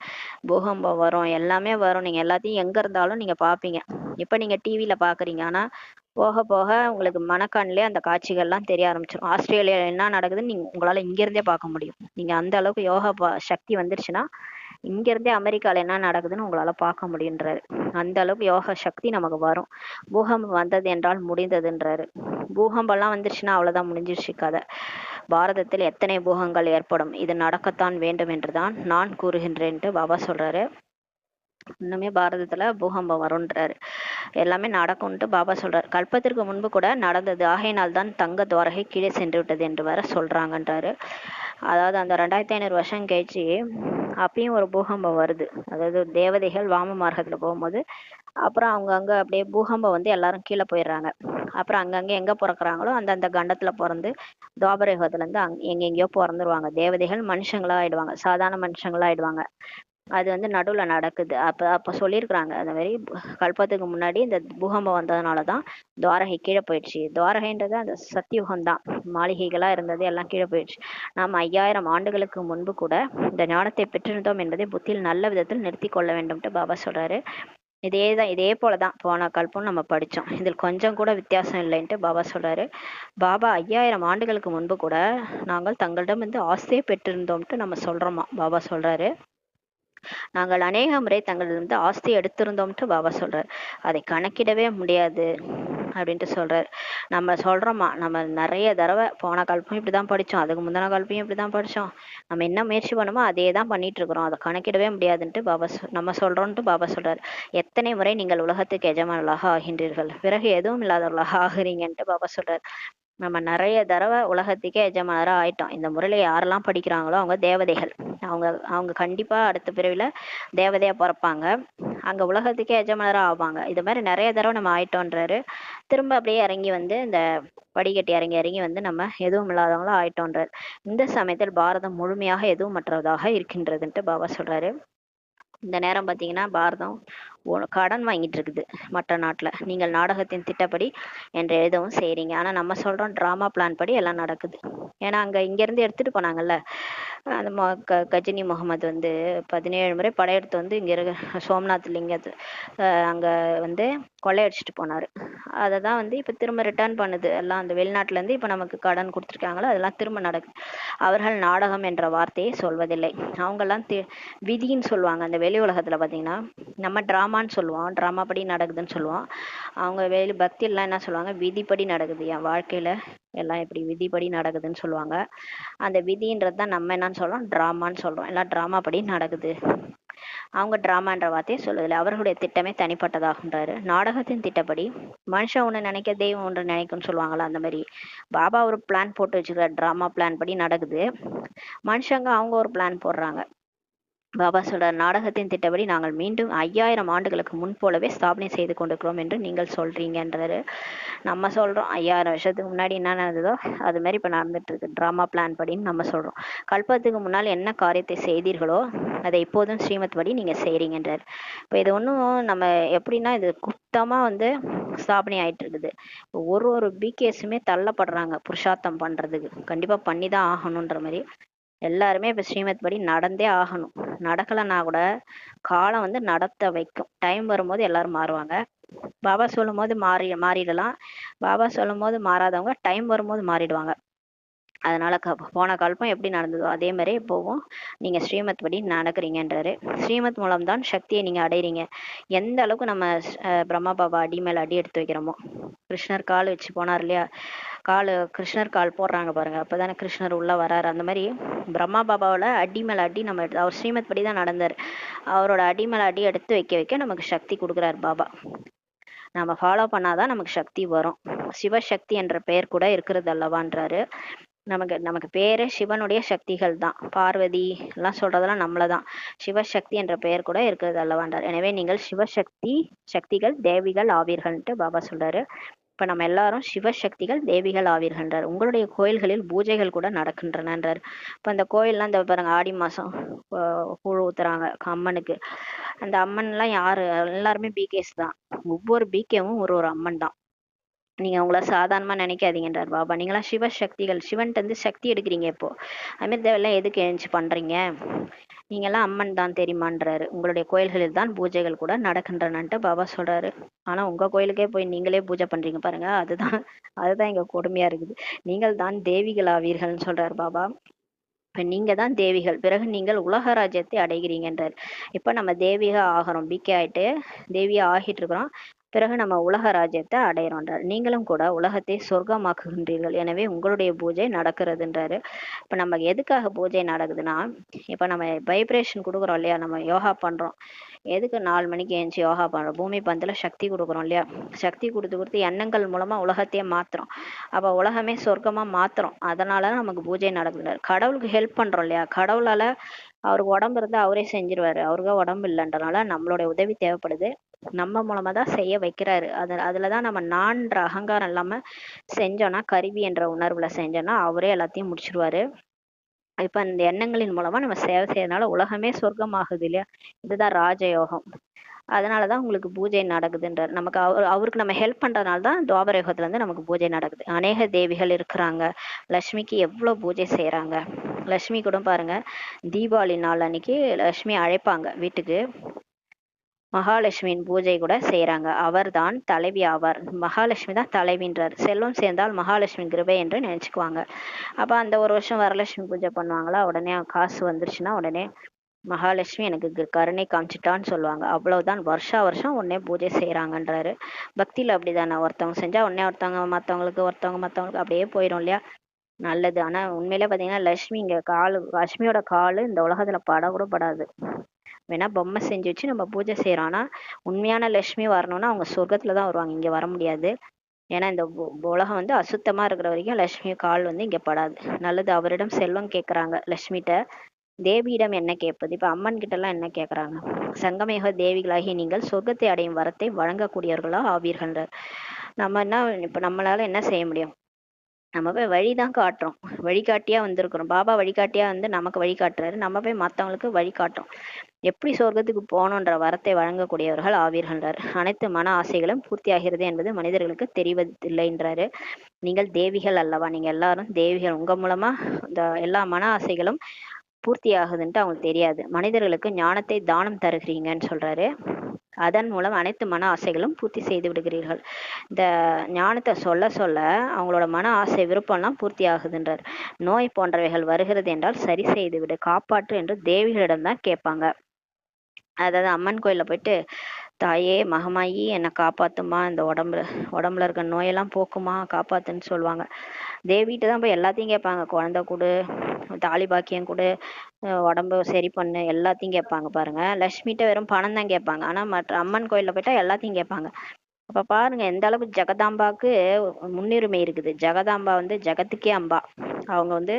பூகம்பம் வரும், எல்லாமே வரும். நீங்க எல்லாத்தையும் எங்க இருந்தாலும் நீங்க பாப்பீங்க. இப்ப நீங்க டிவில பாக்குறீங்க, ஆனா போக போக உங்களுக்கு மனக்கண்ணிலே அந்த காட்சிகள்லாம் தெரிய ஆரம்பிச்சிடும். ஆஸ்திரேலியால என்ன நடக்குதுன்னு நீங்க உங்களால இங்க இருந்தே பார்க்க முடியும். நீங்க அந்த அளவுக்கு யோகா சக்தி வந்துருச்சுன்னா இங்க இருந்தே அமெரிக்கால என்ன நடக்குதுன்னு உங்களால பார்க்க முடியுன்றாரு. அந்த அளவுக்கு யோக சக்தி நமக்கு வரும். பூகம்பம் வந்தது என்றால் முடிந்ததுன்றாரு. பூகம்பம்லாம் வந்துருச்சுன்னா அவ்வளவுதான், முடிஞ்சிருச்சு கதை. பாரதத்தில் எத்தனை பூகங்கள் ஏற்படும், இது நடக்கத்தான் வேண்டும் என்றுதான் நான் கூறுகின்றேன்ட்டு பாபா சொல்றாரு. இன்னுமே பாரதத்துல பூகம்பம் வரும்ன்றாரு. எல்லாமே நடக்கும்ட்டு பாபா சொல்றாரு. கல்பத்திற்கு முன்பு கூட நடந்தது, ஆகையினால் தான் தங்க துவாரகை கீழே சென்று விட்டது என்று வர சொல்றாங்கன்றாரு. அதாவது அந்த 2500 வருஷம் கழிச்சு அப்பயும் ஒரு பூகம்பம் வருது. அதாவது தேவதைகள் வாம மார்க்கத்துல போகும்போது அப்புறம் அவங்க அங்க அப்படியே பூகம்பம் வந்து எல்லாரும் கீழே போயிடுறாங்க. அப்புறம் அங்கங்க எங்க பிறக்குறாங்களோ அந்தந்த கண்டத்துல பிறந்து துவாபர யுகத்துல இருந்து எங்கெங்கயோ பிறந்துருவாங்க. தேவதைகள் மனுஷங்களா ஆயிடுவாங்க, சாதாரண மனுஷங்களா ஆயிடுவாங்க. அது வந்து நடுவுல நடக்குது. அப்ப சொல்லியிருக்கிறாங்க, அந்த மாதிரி கல்பத்துக்கு முன்னாடி இந்த பூகம்பம் வந்ததுனாலதான் துவாரகை கீழே போயிடுச்சு. துவாரகைன்றது அந்த சத்தியுகம் தான். மாளிகைகளா இருந்தது எல்லாம் கீழே போயிடுச்சு. நாம் 5000 ஆண்டுகளுக்கு முன்பு கூட இந்த ஞானத்தை பெற்றிருந்தோம் என்பதை புத்தியில் நல்ல விதத்தில் நிறுத்தி கொள்ள வேண்டும்ட்டு பாபா சொல்றாரு. இதே போலதான் போன கல்பம் நம்ம படிச்சோம். இதில் கொஞ்சம் கூட வித்தியாசம் இல்லைன்ட்டு பாபா சொல்றாரு. பாபா 5000 ஆண்டுகளுக்கு முன்பு கூட நாங்கள் தங்களிடம் வந்து ஆஸ்தியை பெற்றிருந்தோம்ட்டு நம்ம சொல்றோமா. பாபா சொல்றாரு, நாங்கள் அநேக முறை தங்களிடம் ஆஸ்தி எடுத்திருந்தோம்ட்டு பாபா சொல்றாரு. அதை கணக்கிடவே முடியாது அப்படின்ட்டு சொல்றாரு. நம்ம சொல்றோமா, நம்ம நிறைய தடவை போன கல்பம் இப்படிதான் படிச்சோம், அதுக்கு முந்தின கல்பையும் இப்படிதான் படிச்சோம், நம்ம என்ன முயற்சி பண்ணுமோ அதே தான் பண்ணிட்டு இருக்கிறோம், அதை கணக்கிடவே முடியாதுன்ட்டு பாபா நம்ம சொல்றோம்ட்டு பாபா சொல்றாரு. எத்தனை முறை நீங்கள் உலகத்துக்கு எஜமானர்களாக ஆகின்றீர்கள், பிறகு எதுவும் இல்லாதவர்களாக ஆகுறீங்கன்ட்டு பாபா சொல்றாரு. நம்ம நிறைய தடவை உலகத்துக்கே எஜமானரா ஆயிட்டோம். இந்த முறையில யாரெல்லாம் படிக்கிறாங்களோ அவங்க தேவதைகள். அவங்க அவங்க கண்டிப்பா அடுத்த பிறவில தேவதையா பிறப்பாங்க, அங்க உலகத்துக்கே எஜமானரா ஆவாங்க. இது மாதிரி நிறைய தடவை நம்ம ஆயிட்டோன்றாரு. திரும்ப அப்படியே இறங்கி வந்து இந்த படிக்கட்டி இறங்கி இறங்கி வந்து நம்ம எதுவும் இல்லாதவங்களா ஆயிட்டோன்றாரு. இந்த சமயத்தில் பாரதம் முழுமையாக எதுவும் மற்றதாக இருக்கின்றதுன்ட்டு பாபா சொல்றாரு. இந்த நேரம் பார்த்தீங்கன்னா பாரதம் கடன் வாங்கிட்டு இருக்குது மற்ற நாட்டில். நீங்கள் நாடகத்தின் திட்டப்படி என்று எழுதவும் செய்கிறீங்க, ஆனால் நம்ம சொல்கிறோம் ட்ராமா பிளான் படி எல்லாம் நடக்குது. ஏன்னா அங்கே இங்கேருந்து எடுத்துகிட்டு போனாங்கல்ல, அந்த கஜினி முகமது வந்து 17 முறை படையெடுத்து வந்து இங்கே இருக்க சோம்நாத் லிங்கத்து அங்கே வந்து கொள்ளையடிச்சிட்டு போனார். அதை தான் வந்து இப்போ திரும்ப ரிட்டர்ன் பண்ணுது எல்லாம். அந்த வெளிநாட்டிலேருந்து இப்போ நமக்கு கடன் கொடுத்துருக்காங்களோ அதெல்லாம் திரும்ப நடக்குது. அவர்கள் நாடகம் என்ற வார்த்தையை சொல்வதில்லை, அவங்கெல்லாம் விதின்னு சொல்லுவாங்க. அந்த வெளி உலகத்தில் பார்த்தீங்கன்னா நம்ம ட்ராமான்னு சொல்லுவோம், ட்ராமா படி நடக்குதுன்னு சொல்லுவோம். அவங்க பக்தியெல்லாம் என்ன சொல்லுவாங்க, விதிப்படி நடக்குது, என் வாழ்க்கையில் எல்லாம் இப்படி விதிப்படி நடக்குதுன்னு சொல்லுவாங்க. அந்த விதின்றது தான் நம்ம என்னன்னு சொல்றோம், ட்ராமான்னு சொல்றோம். எல்லாம் ட்ராமா படி நடக்குது. அவங்க டிராமான்ற வார்த்தையை சொல்லுதில்லை, அவர்களுடைய திட்டமே தனிப்பட்டதாகுன்றாரு. நாடகத்தின் திட்டப்படி மனுஷன் ஒன்று நினைக்க தெய்வம் ஒன்று நினைக்கும்னு சொல்லுவாங்களா, அந்த மாதிரி பாபா ஒரு பிளான் போட்டு வச்சுக்கிற ட்ராமா பிளான் படி நடக்குது. மனுஷங்க அவங்க ஒரு பிளான் போடுறாங்க. பாபா சொல்றார், நாடகத்தின் திட்டப்படி நாங்கள் மீண்டும் 5000 ஆண்டுகளுக்கு முன் போலவே ஸ்தாபனை செய்து கொண்டிருக்கிறோம் என்று நீங்கள் சொல்றீங்கன்றாரு. நம்ம சொல்றோம் 5000 வருஷத்துக்கு முன்னாடி என்ன நடந்ததோ அது மாதிரி இப்ப நடந்துட்டு இருக்கு டிராமா பிளான் படின்னு நம்ம சொல்றோம். கல்பத்துக்கு முன்னால் என்ன காரியத்தை செய்தீர்களோ அதை இப்போதும் ஸ்ரீமத் படி நீங்க செய்றீங்கன்றாரு. இப்போ இது ஒன்றும் நம்ம எப்படின்னா இது குப்தமா வந்து ஸ்தாபனை ஆயிட்டு இருக்குது. ஒரு பிகேஸுமே தள்ளப்படுறாங்க புருஷார்த்தம் பண்றதுக்கு, கண்டிப்பா பண்ணிதான் ஆகணுன்ற மாதிரி. எல்லாருமே இப்ப ஸ்ரீமத் படி நடந்தே ஆகணும். நடக்கலைன்னா கூட காலம் வந்து நடத்த வைக்கும். டைம் வரும்போது எல்லாரும் மாறுவாங்க. பாபா சொல்லும் போது மாறிடலாம், பாபா சொல்லும் போது மாறாதவங்க டைம் வரும்போது மாறிடுவாங்க. அதனால போன கல்பம் எப்படி நடந்ததோ அதே மாதிரி இப்போவும் நீங்க ஸ்ரீமத் படி நடக்கிறீங்கன்றாரு. ஸ்ரீமத் மூலம்தான் சக்தியை நீங்க அடைறீங்க. எந்த அளவுக்கு நம்ம பிரம்மா பாபா அடி மேல அடி எடுத்து வைக்கிறோமோ, கிருஷ்ணர் கால் வச்சு போனார் இல்லையா, கால் கிருஷ்ணர் கால் போடுறாங்க பாருங்க, அப்பதானே கிருஷ்ணர் உள்ள வராரு. அந்த மாதிரி பிரம்மா பாபாவோட அடி மேல அடி நம்ம அவர் ஸ்ரீமத் படி தான் நடந்தார். அவரோட அடி மேல அடி எடுத்து வைக்க வைக்க நமக்கு சக்தி கொடுக்குறாரு பாபா. நம்ம ஃபாலோ பண்ணாதான் நமக்கு சக்தி வரும். சிவசக்தி என்ற பெயர் கூட இருக்கிறது அல்லவான்றாரு. நமக்கு நமக்கு பேரே சிவனுடைய சக்திகள் தான். பார்வதி எல்லாம் சொல்றதெல்லாம் நம்மளதான். சிவசக்தி என்ற பெயர் கூட இருக்கிறது அல்லவான்றார். எனவே நீங்கள் சக்திகள் தேவிகள் ஆவீர்கள்ன்ட்டு பாபா சொல்றாரு. இப்ப நம்ம எல்லாரும் சிவசக்திகள் தேவிகள் ஆவீர்கள்ன்றார். உங்களுடைய கோயில்களில் பூஜைகள் கூட நடக்கின்றனன்றார். இப்ப அந்த கோயில்லாம் இந்த பாருங்க, ஆடி மாசம் கூழ் ஊத்துறாங்க அம்மனுக்கு. அந்த அம்மன் எல்லாம் யாரு? எல்லாருமே பிகேஸ் தான். ஒவ்வொரு பிகேவும் ஒரு ஒரு அம்மன் தான். நீங்க உங்களை சாதாரணமா நினைக்காதீங்கன்றார் பாபா. நீங்களாம் சிவசக்திகள், சிவன்ட்டு வந்து சக்தி எடுக்கிறீங்க. இப்போ அதுமாரி தேவையெல்லாம் எதுக்கு எழுந்து பண்றீங்க? நீங்கெல்லாம் அம்மன் தான் தெரியுமான்றாரு. உங்களுடைய கோயில்களில் தான் பூஜைகள் கூட நடக்கின்றனன்ட்டு பாபா சொல்றாரு. ஆனா உங்க கோயிலுக்கே போய் நீங்களே பூஜை பண்றீங்க பாருங்க, அதுதான் இங்க கொடுமையா இருக்குது. நீங்கள் தான் தேவிகள் ஆவீர்கள்னு சொல்றாரு பாபா. இப்ப நீங்க தான் தேவிகள், பிறகு நீங்கள் உலக ராஜ்யத்தை அடைகிறீங்கன்றார். இப்ப நம்ம தேவிகா ஆகிறோம், பிகே ஆயிட்டு தேவியா ஆகிட்டு இருக்கிறோம். பிறகு நம்ம உலக ராஜ்யத்தை அடையிறோன்றார். நீங்களும் கூட உலகத்தை சொர்க்கமாக்குகின்றீர்கள். எனவே உங்களுடைய பூஜை நடக்கிறதுன்றாரு. இப்ப நம்ம எதுக்காக பூஜை நடக்குதுன்னா, இப்ப நம்ம வைப்ரேஷன் கொடுக்குறோம் இல்லையா, நம்ம யோகா பண்றோம். எதுக்கு 4 மணிக்கு எழுந்துச்சு யோகா பண்றோம்? பூமி பந்துல சக்தி கொடுக்குறோம் இல்லையா? சக்தி கொடுத்து எண்ணங்கள் மூலமா உலகத்தையே மாத்துறோம். அப்ப உலகமே சொர்க்கமா மாத்துறோம். அதனால நமக்கு பூஜை நடக்குதுன்றாரு. கடவுளுக்கு ஹெல்ப் பண்றோம் இல்லையா? கடவுளால அவருக்கு உடம்பு இருந்தா அவரே செஞ்சிருவாரு. அவருக்கு உடம்பு இல்லைன்றனால நம்மளுடைய உதவி தேவைப்படுது. நம்ம மூலமா தான் செய்ய வைக்கிறாரு. அதுலதான் நம்ம நான்ற அகங்காரம் இல்லாம செஞ்சோம்னா, கருவி என்ற உணர்வுல செஞ்சோம்னா அவரே எல்லாத்தையும் முடிச்சிருவாரு. இப்ப இந்த எண்ணங்களின் மூலமா நம்ம சேவை செய்யறதுனால உலகமே சொர்க்கமாகுது இல்லையா? இதுதான் ராஜயோகம். அதனாலதான் உங்களுக்கு பூஜை நடக்குதுன்றார். நமக்கு அவருக்கு நம்ம ஹெல்ப் பண்றதுனால தான் துவாபர யுகத்துல இருந்து நமக்கு பூஜை நடக்குது. அநேக தேவிகள் இருக்கிறாங்க. லட்சுமிக்கு எவ்வளவு பூஜை செய்யறாங்க. லட்சுமி கூட பாருங்க, தீபாவளி நாள் அன்னைக்கு லட்சுமி அழைப்பாங்க வீட்டுக்கு. மகாலட்சுமியின் பூஜை கூட செய்யறாங்க. அவர் தான் தலைவி ஆவார். மகாலட்சுமி தான் தலைவின்றார். செல்வம் சேர்ந்தால் மகாலட்சுமி கிருபை என்று நினைச்சுக்குவாங்க. அப்ப அந்த ஒரு வருஷம் வரலட்சுமி பூஜை பண்ணுவாங்களா, உடனே காசு வந்துருச்சுன்னா உடனே மகாலட்சுமி எனக்கு கருணை காமிச்சிட்டான்னு சொல்லுவாங்க. அவ்வளவுதான். வருஷம் உடனே பூஜை செய்யறாங்கன்றாரு. பக்தியில அப்படிதானே, ஒருத்தவங்க செஞ்சா உடனே ஒருத்தவங்க மத்தவங்களுக்கு அப்படியே போயிடும் இல்லையா? நல்லது. ஆனா உண்மையிலே பாத்தீங்கன்னா லட்சுமி இங்க லட்சுமியோட காலு இந்த உலகத்துல படக்கூட படாது. வேணா பொம்மை செஞ்சு வச்சு நம்ம பூஜை செய்யறோம். ஆனா உண்மையான லட்சுமி வரணும்னா அவங்க சொர்க்கத்துலதான் வருவாங்க, இங்க வர முடியாது. ஏன்னா இந்த உலகம் வந்து அசுத்தமா இருக்கிற வரைக்கும் லட்சுமி கால் வந்து இங்க படாது. நல்லது. அவரிடம் செல்வம் கேட்கறாங்க லட்சுமிகிட்ட. தேவியிடம் என்ன கேட்பது? இப்ப அம்மன் கிட்ட எல்லாம் என்ன கேட்கறாங்க? சங்கமேக தேவிகளாகி நீங்கள் சொர்க்கத்தை அடையும் வரத்தை வழங்கக்கூடியவர்களா ஆவீர்கள். நம்ம என்ன, இப்ப நம்மளால என்ன செய்ய முடியும்? நம்ம போய் வழிதான் காட்டுறோம். வழிகாட்டியா வந்திருக்கிறோம். பாபா வழிகாட்டியா வந்து நமக்கு வழிகாட்டுறாரு. நம்ம போய் மத்தவங்களுக்கு வழிகாட்டுறோம். எப்படி சொர்க்கத்துக்கு போகணுன்ற வரத்தை வழங்கக்கூடியவர்கள் ஆவீர்கள்ன்றார். அனைத்து மன ஆசைகளும் பூர்த்தி ஆகிறது என்பது மனிதர்களுக்கு தெரிவதில்லைன்றாரு. நீங்கள் தேவிகள் அல்லவா? நீங்க எல்லாரும் தேவிகள். உங்க மூலமா இந்த எல்லா மன ஆசைகளும் பூர்த்தி ஆகுதுன்ட்டு அவங்களுக்கு தெரியாது. மனிதர்களுக்கு ஞானத்தை தானம் தருகிறீங்கன்னு சொல்றாரு. அதன் மூலம் அனைத்து மன ஆசைகளும் பூர்த்தி செய்து விடுகிறீர்கள். இந்த ஞானத்தை சொல்ல சொல்ல அவங்களோட மன ஆசை விருப்பம்லாம் பூர்த்தி ஆகுதுன்றார். நோய் போன்றவைகள் வருகிறது என்றால் சரி செய்து விடு, காப்பாற்று என்று தேவிகளிடம் தான் கேட்பாங்க. அதாவது அம்மன் கோயில்ல போயிட்டு, தாயே மகமாயி என்னை காப்பாத்துமா, இந்த உடம்புல இருக்க நோயெல்லாம் போக்குமா, காப்பாத்துன்னு சொல்லுவாங்க. தேவிகிட்ட தான் போய் எல்லாத்தையும் கேட்பாங்க. குழந்தை கொடு, தாலி பாக்கியம் கொடு, உடம்பு சரி பண்ணு, எல்லாத்தையும் கேட்பாங்க பாருங்க. லட்சுமிகிட்ட வெறும் பணம் தான் கேட்பாங்க. ஆனா மற்ற அம்மன் கோயில்ல போயிட்டா எல்லாத்தையும் கேட்பாங்க. அப்ப பாருங்க எந்த அளவுக்கு ஜெகதாம்பாக்கு முன்னுரிமை இருக்குது. ஜெகதாம்பா வந்து ஜெகத்துக்கே அம்பா. அவங்க வந்து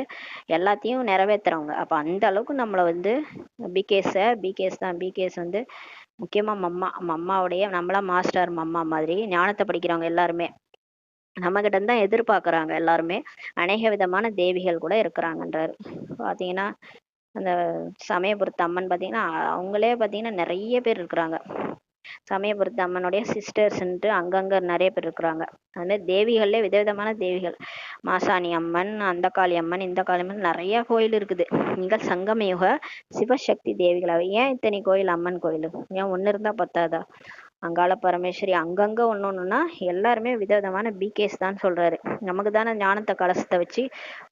எல்லாத்தையும் நிறைவேத்துறவங்க. அப்ப அந்த அளவுக்கு நம்மள வந்து பிகேஸ் வந்து முக்கியமா மம்மாவுடைய நம்மளா மாஸ்டர் மம்மா மாதிரி ஞானத்தை படிக்கிறவங்க எல்லாருமே நம்ம கிட்ட தான் எதிர்பார்க்கறாங்க. எல்லாருமே அநேக விதமான தேவிகள் கூட இருக்கிறாங்கன்றாரு. பாத்தீங்கன்னா அந்த சமயபுரத்து அம்மன் பாத்தீங்கன்னா அவங்களே பாத்தீங்கன்னா நிறைய பேர் இருக்கிறாங்க. சமயபுரத்து அம்மனுடைய சிஸ்டர்ஸ்ன்ட்டு அங்கங்க நிறைய பேர் இருக்கிறாங்க. அது மாதிரி தேவிகள்ல விதவிதமான தேவிகள். மாசாணி அம்மன், அந்த காளி அம்மன், இந்த காளி அம்மன், நிறைய கோயில் இருக்குது. நீங்கள் சங்கமயுக சிவசக்தி தேவிகளாக. ஏன் இத்தனை கோயில் அம்மன் கோயில்? ஏன் ஒண்ணு இருந்தா பத்தாதா? அங்காள பரமேஸ்வரி அங்கங்க ஒன்னொன்னுன்னா எல்லாருமே விதவிதமான பிகேஸ் தான் சொல்றாரு. நமக்கு தானே ஞானத்தை கலசத்தை வச்சு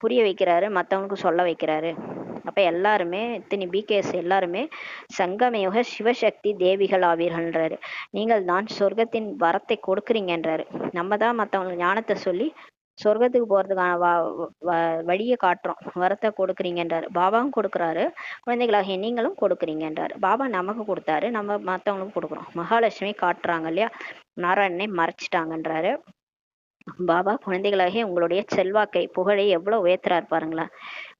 புரிய வைக்கிறாரு, மத்தவங்களுக்கு சொல்ல வைக்கிறாரு. அப்ப எல்லாருமே இத்தனை பிகேஸ் எல்லாருமே சங்கமயுக சிவசக்தி தேவிகள் ஆவீர்கள்ன்றாரு. நீங்கள் தான் சொர்க்கத்தின் வரத்தை கொடுக்குறீங்கன்றாரு. நம்ம தான் மத்தவங்களுக்கு ஞானத்தை சொல்லி சொர்க்கத்துக்கு போறதுக்கான வழியை காட்டுறோம், வரத்தை கொடுக்குறீங்கன்றாரு. பாபாவும் கொடுக்குறாரு, குழந்தைகளாகிய நீங்களும் கொடுக்குறீங்கன்றாரு. பாபா நமக்கு கொடுத்தாரு, நம்ம மற்றவங்களுக்கும் கொடுக்குறோம். மகாலட்சுமி காட்டுறாங்க இல்லையா, நாராயணனை மறைச்சிட்டாங்கன்றாரு. பாபா குழந்தைகளாகிய உங்களுடைய செல்வாக்கை புகழை எவ்வளவு உயர்த்துறாரு பாருங்களேன்.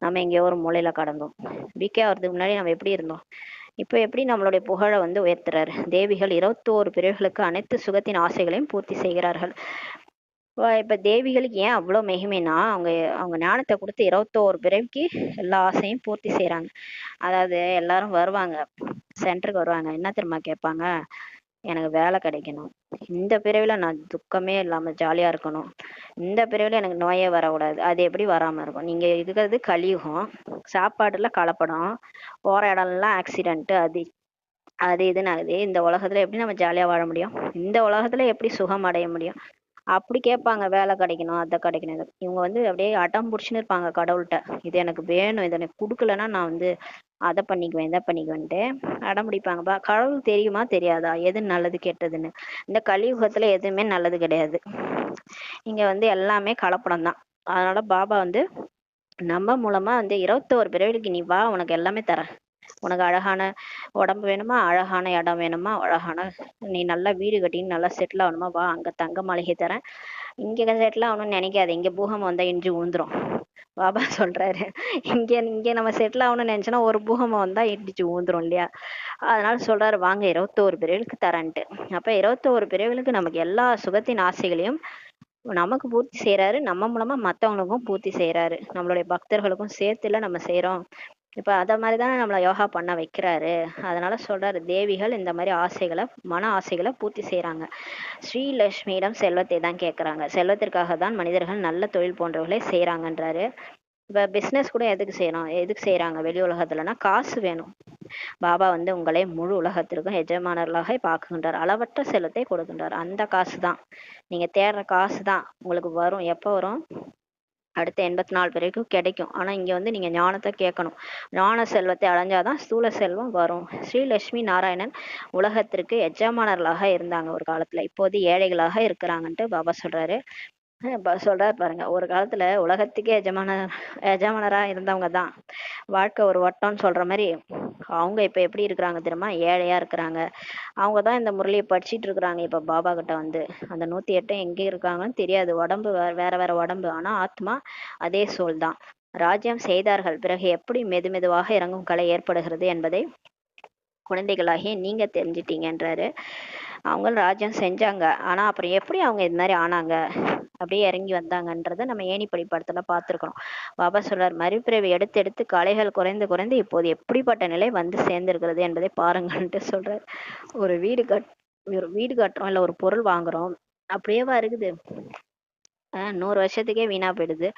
நம்ம எங்கேயோ ஒரு மூலையில கடந்தோம், பிகே ஆகிறதுக்கு முன்னாடி நம்ம எப்படி இருந்தோம், இப்போ எப்படி நம்மளுடைய புகழை உயர்த்துறாரு. தேவிகள் 21 பிரிவுகளுக்கு அனைத்து சுகத்தின் ஆசைகளையும் பூர்த்தி செய்கிறார்கள். இப்ப தேவிகளுக்கு ஏன் அவ்வளவு மகிமைனா, அவங்க அவங்க ஞானத்தை கொடுத்து 21 பிறவிக்கு எல்லா ஆசையும் பூர்த்தி செய்யறாங்க. அதாவது எல்லாரும் வருவாங்க, சென்டருக்கு வருவாங்க, என்ன தெரியுமா கேட்பாங்க, எனக்கு வேலை கிடைக்கணும், இந்த பிறவில நான் துக்கமே இல்லாம ஜாலியா இருக்கணும், இந்த பிறவில எனக்கு நோயே வரக்கூடாது. அது எப்படி வராம இருக்கும்? நீங்க இருக்கிறது கலியுகம், சாப்பாடுல கலப்படம், போற இடம்லாம் ஆக்சிடென்ட், அது அது இதுன்னு ஆகுது. இந்த உலகத்துல எப்படி நம்ம ஜாலியா வாழ முடியும்? இந்த உலகத்துல எப்படி சுகம் அடைய முடியும்? அப்படி கேட்பாங்க, வேலை கிடைக்கணும், அதை கிடைக்கணும். இவங்க அப்படியே அடம் பிடிச்சுன்னு இருப்பாங்க கடவுள்கிட்ட, இது எனக்கு வேணும், இதை எனக்கு கொடுக்கலன்னா நான் அதை பண்ணிக்குவேன், இதை பண்ணிக்குவேன்ட்டு அடம் பிடிப்பாங்கப்பா. கடவுள் தெரியுமா தெரியாதா எது நல்லது கெட்டதுன்னு? இந்த கலியுகத்துல எதுவுமே நல்லது கிடையாது. இங்க எல்லாமே கலப்படம் தான். அதனால பாபா நம்ம மூலமா 21 பிறவிக்கு நீ வா, உனக்கு எல்லாமே தரேன். உனக்கு அழகான உடம்பு வேணுமா, அழகான இடம் வேணுமா, அழகான நீ நல்லா வீடு கட்டின்னு நல்லா செட்டில் ஆகணுமா, வா, அங்க தங்க மாளிகை தரேன். இங்க செட்டில் ஆகணும்னு நினைக்காது, இங்க பூகம்பம் வந்தா இஞ்சி ஊந்துரும். பாபா சொல்றாரு, இங்க நம்ம செட்டில் ஆகணும்னு நினைச்சோன்னா ஒரு பூகம்பம் வந்தா இடிச்சு ஊந்துரும் இல்லையா. அதனால சொல்றாரு, வாங்க 21 பிரிவுகளுக்கு தரேன்ட்டு. அப்ப 21 பிரிவுகளுக்கு நமக்கு எல்லா சுகத்தின் ஆசைகளையும் நமக்கு பூர்த்தி செய்யறாரு, நம்ம மூலமா மத்தவங்களுக்கும் பூர்த்தி செய்யறாரு, நம்மளுடைய பக்தர்களுக்கும் சேர்த்துல நம்ம செய்யறோம். இப்ப அத மாதிரிதானே நம்மளை யோகா பண்ண வைக்கிறாரு. அதனால சொல்றாரு, தேவிகள் இந்த மாதிரி ஆசைகளை, மன ஆசைகளை பூர்த்தி செய்யறாங்க. ஸ்ரீலட்சுமியிடம் செல்வத்தை தான் கேட்கறாங்க. செல்வத்திற்காக தான் மனிதர்கள் நல்ல தொழில் போன்றவர்களை செய்யறாங்கன்றாரு. இப்ப பிசினஸ் கூட எதுக்கு செய்யணும், எதுக்கு செய்யறாங்க வெளி உலகத்துலன்னா காசு வேணும். பாபா உங்களை முழு உலகத்திற்கும் எஜமானர்களாக பார்க்குகின்றார், அளவற்ற செல்வத்தை கொடுக்கின்றார். அந்த காசு தான் நீங்க தேடுற காசு தான் உங்களுக்கு வரும். எப்ப வரும்? அடுத்த 84 வரைக்கும் கிடைக்கும். ஆனா இங்க நீங்க ஞானத்தை கேட்கணும். ஞான செல்வத்தை அடைஞ்சாதான் ஸ்தூல செல்வம் வரும். ஸ்ரீலட்சுமி நாராயணன் உலகத்திற்கு எஜமானர்களாக இருந்தாங்க ஒரு காலத்துல, இப்போது ஏழைகளாக இருக்கிறாங்கன்ட்டு பாபா சொல்றாரு. சொல்றாரு பாருங்க, ஒரு காலத்துல உலகத்துக்கே எஜமானரா இருந்தவங்க தான். வாழ்க்கை ஒரு வட்டம்னு சொல்ற மாதிரி அவங்க இப்ப எப்படி இருக்கிறாங்க தெரியுமா, ஏழையா இருக்கிறாங்க. அவங்கதான் இந்த முரளியை படிச்சுட்டு இருக்கிறாங்க. இப்ப பாபா கிட்ட அந்த 108 எங்க இருக்காங்கன்னு தெரியாது, உடம்பு வேற வேற உடம்பு, ஆனா ஆத்மா அதே சோல் தான். ராஜ்யம் செய்தார்கள், பிறகு எப்படி மெது மெதுவாக இறங்கும் கலை ஏற்படுகிறது என்பதை குழந்தைகளாகிய நீங்க தெரிஞ்சிட்டீங்கன்றாரு. அவங்களும் ராஜ்யம் செஞ்சாங்க, ஆனா அப்புறம் எப்படி அவங்க இது மாதிரி ஆனாங்க, அப்படியே இறங்கி வந்தாங்கன்றத நம்ம ஏணிப்படி படத்துல பார்த்திருக்கிறோம். பாபா சொல்றார், மறுபிறவி எடுத்து எடுத்து கலைகள் குறைந்து குறைந்து இப்போது எப்படிப்பட்ட நிலை சேர்ந்திருக்கிறது என்பதை பாருங்கன்ட்டு சொல்றார். ஒரு வீடு கட்டுறோம், இல்ல ஒரு பொருள் வாங்குறோம், அப்படியேவா இருக்குது? 100 வருஷத்துக்கே வீணா போயிடுது.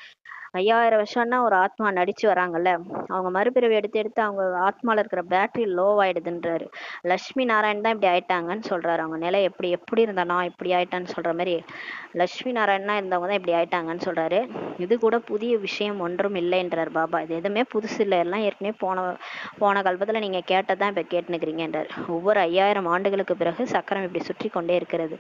5000 வருஷம்னா ஒரு ஆத்மா நடிச்சு வராங்கல்ல, அவங்க மறுபிறவி எடுத்து எடுத்து அவங்க ஆத்மால இருக்கிற பேட்டரி லோ ஆயிடுதுன்றாரு. லட்சுமி நாராயண் தான் இப்படி ஆயிட்டாங்கன்னு சொல்றாரு. அவங்க நிலை எப்படி எப்படி இருந்தானா இப்படி ஆயிட்டான்னு சொல்ற மாதிரி லட்சுமி நாராயணனா இருந்தவங்க தான் இப்படி ஆயிட்டாங்கன்னு சொல்றாரு. இது கூட புதிய விஷயம் ஒன்றும் இல்லைன்றார் பாபா. இது எதுவுமே புதுசு இல்லை, எல்லாம் ஏற்கனவே போன கல்பத்துல நீங்க கேட்டதான் இப்ப கேட்டுனுக்கிறீங்கன்றார். ஒவ்வொரு 5000 ஆண்டுகளுக்கு பிறகு சக்கரம் இப்படி சுற்றி கொண்டே இருக்கிறது.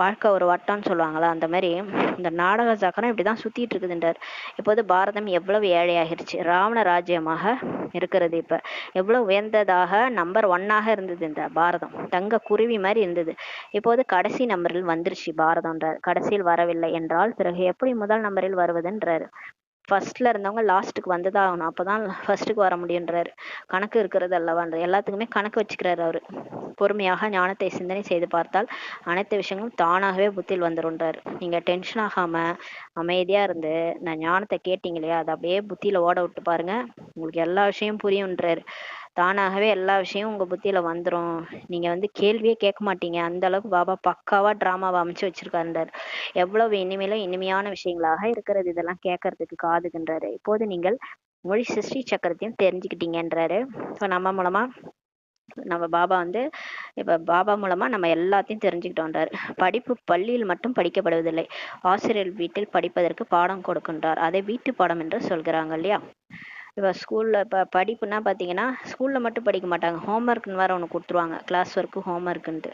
வாழ்க்கை ஒரு வட்டம்னு சொல்லுவாங்களா, அந்த மாதிரி இந்த நாடக சக்கரம் இப்படிதான் சுத்திட்டு இருக்குதுன்றார். இப்போது பாரதம் எவ்வளவு ஏழையாகிருச்சு, ராவண ராஜ்யமாக இருக்கிறது. இப்ப எவ்வளவு உயர்ந்ததாக நம்பர் 1ஆக இருந்தது இந்த பாரதம், தங்க குருவி மாதிரி இருந்தது. இப்போது கடைசி நம்பரில் வந்துருச்சு பாரதம்ன்றார். கடைசியில் வரவில்லை என்றால் பிறகு எப்படி முதல் நம்பரில் வருவதுன்றாரு. ஃபர்ஸ்ட்ல இருந்தவங்க லாஸ்ட்டுக்கு வந்துதான் ஆகணும், அப்பதான் ஃபர்ஸ்ட்டுக்கு வர முடியுன்றாரு. கணக்கு இருக்கிறது அல்லவான்ற எல்லாத்துக்குமே கணக்கு வச்சுக்கிறாரு அவரு. பொறுமையாக ஞானத்தை சிந்தனை செய்து பார்த்தால் அனைத்து விஷயங்களும் தானாகவே புத்தியில் வந்துருன்றாரு. நீங்க டென்ஷன் ஆகாம அமைதியா இருந்து நான் ஞானத்தை கேட்டீங்க இல்லையா, அதை அப்படியே புத்தியில ஓட விட்டு பாருங்க, உங்களுக்கு எல்லா விஷயமும் புரியுன்றாரு. தானாகவே எல்லா விஷயமும் உங்க புத்தியில வந்துரும். நீங்க கேள்வியே கேட்க மாட்டீங்க, அந்த அளவுக்கு பாபா பக்காவா டிராமாவை அமைச்சு வச்சிருக்காருன்றாரு. எவ்வளவு இனிமேலும் இனிமையான விஷயங்களாக இருக்கிறது இதெல்லாம் கேட்கறதுக்கு காதுக்குன்றாரு. இப்போது நீங்கள் மொழி சிருஷ்டி சக்கரத்தையும் தெரிஞ்சுக்கிட்டீங்கன்றாரு. இப்போ நம்ம மூலமா நம்ம பாபா இப்ப பாபா மூலமா நம்ம எல்லாத்தையும் தெரிஞ்சுக்கிட்டோன்றாரு. படிப்பு பள்ளியில் மட்டும் படிக்கப்படுவதில்லை, ஆசிரியர் வீட்டில் படிப்பதற்கு பாடம் கொடுக்கின்றார், அதை வீட்டு பாடம் என்று சொல்கிறாங்க இல்லையா. இப்போ ஸ்கூல்ல இப்போ படிப்புன்னா பார்த்தீங்கன்னா ஸ்கூல்ல மட்டும் படிக்க மாட்டாங்க, ஹோம்ஒர்க்னு வேற ஒன்று கொடுத்துருவாங்க, கிளாஸ் ஒர்க்கு ஹோம்ஒர்க்குன்ட்டு.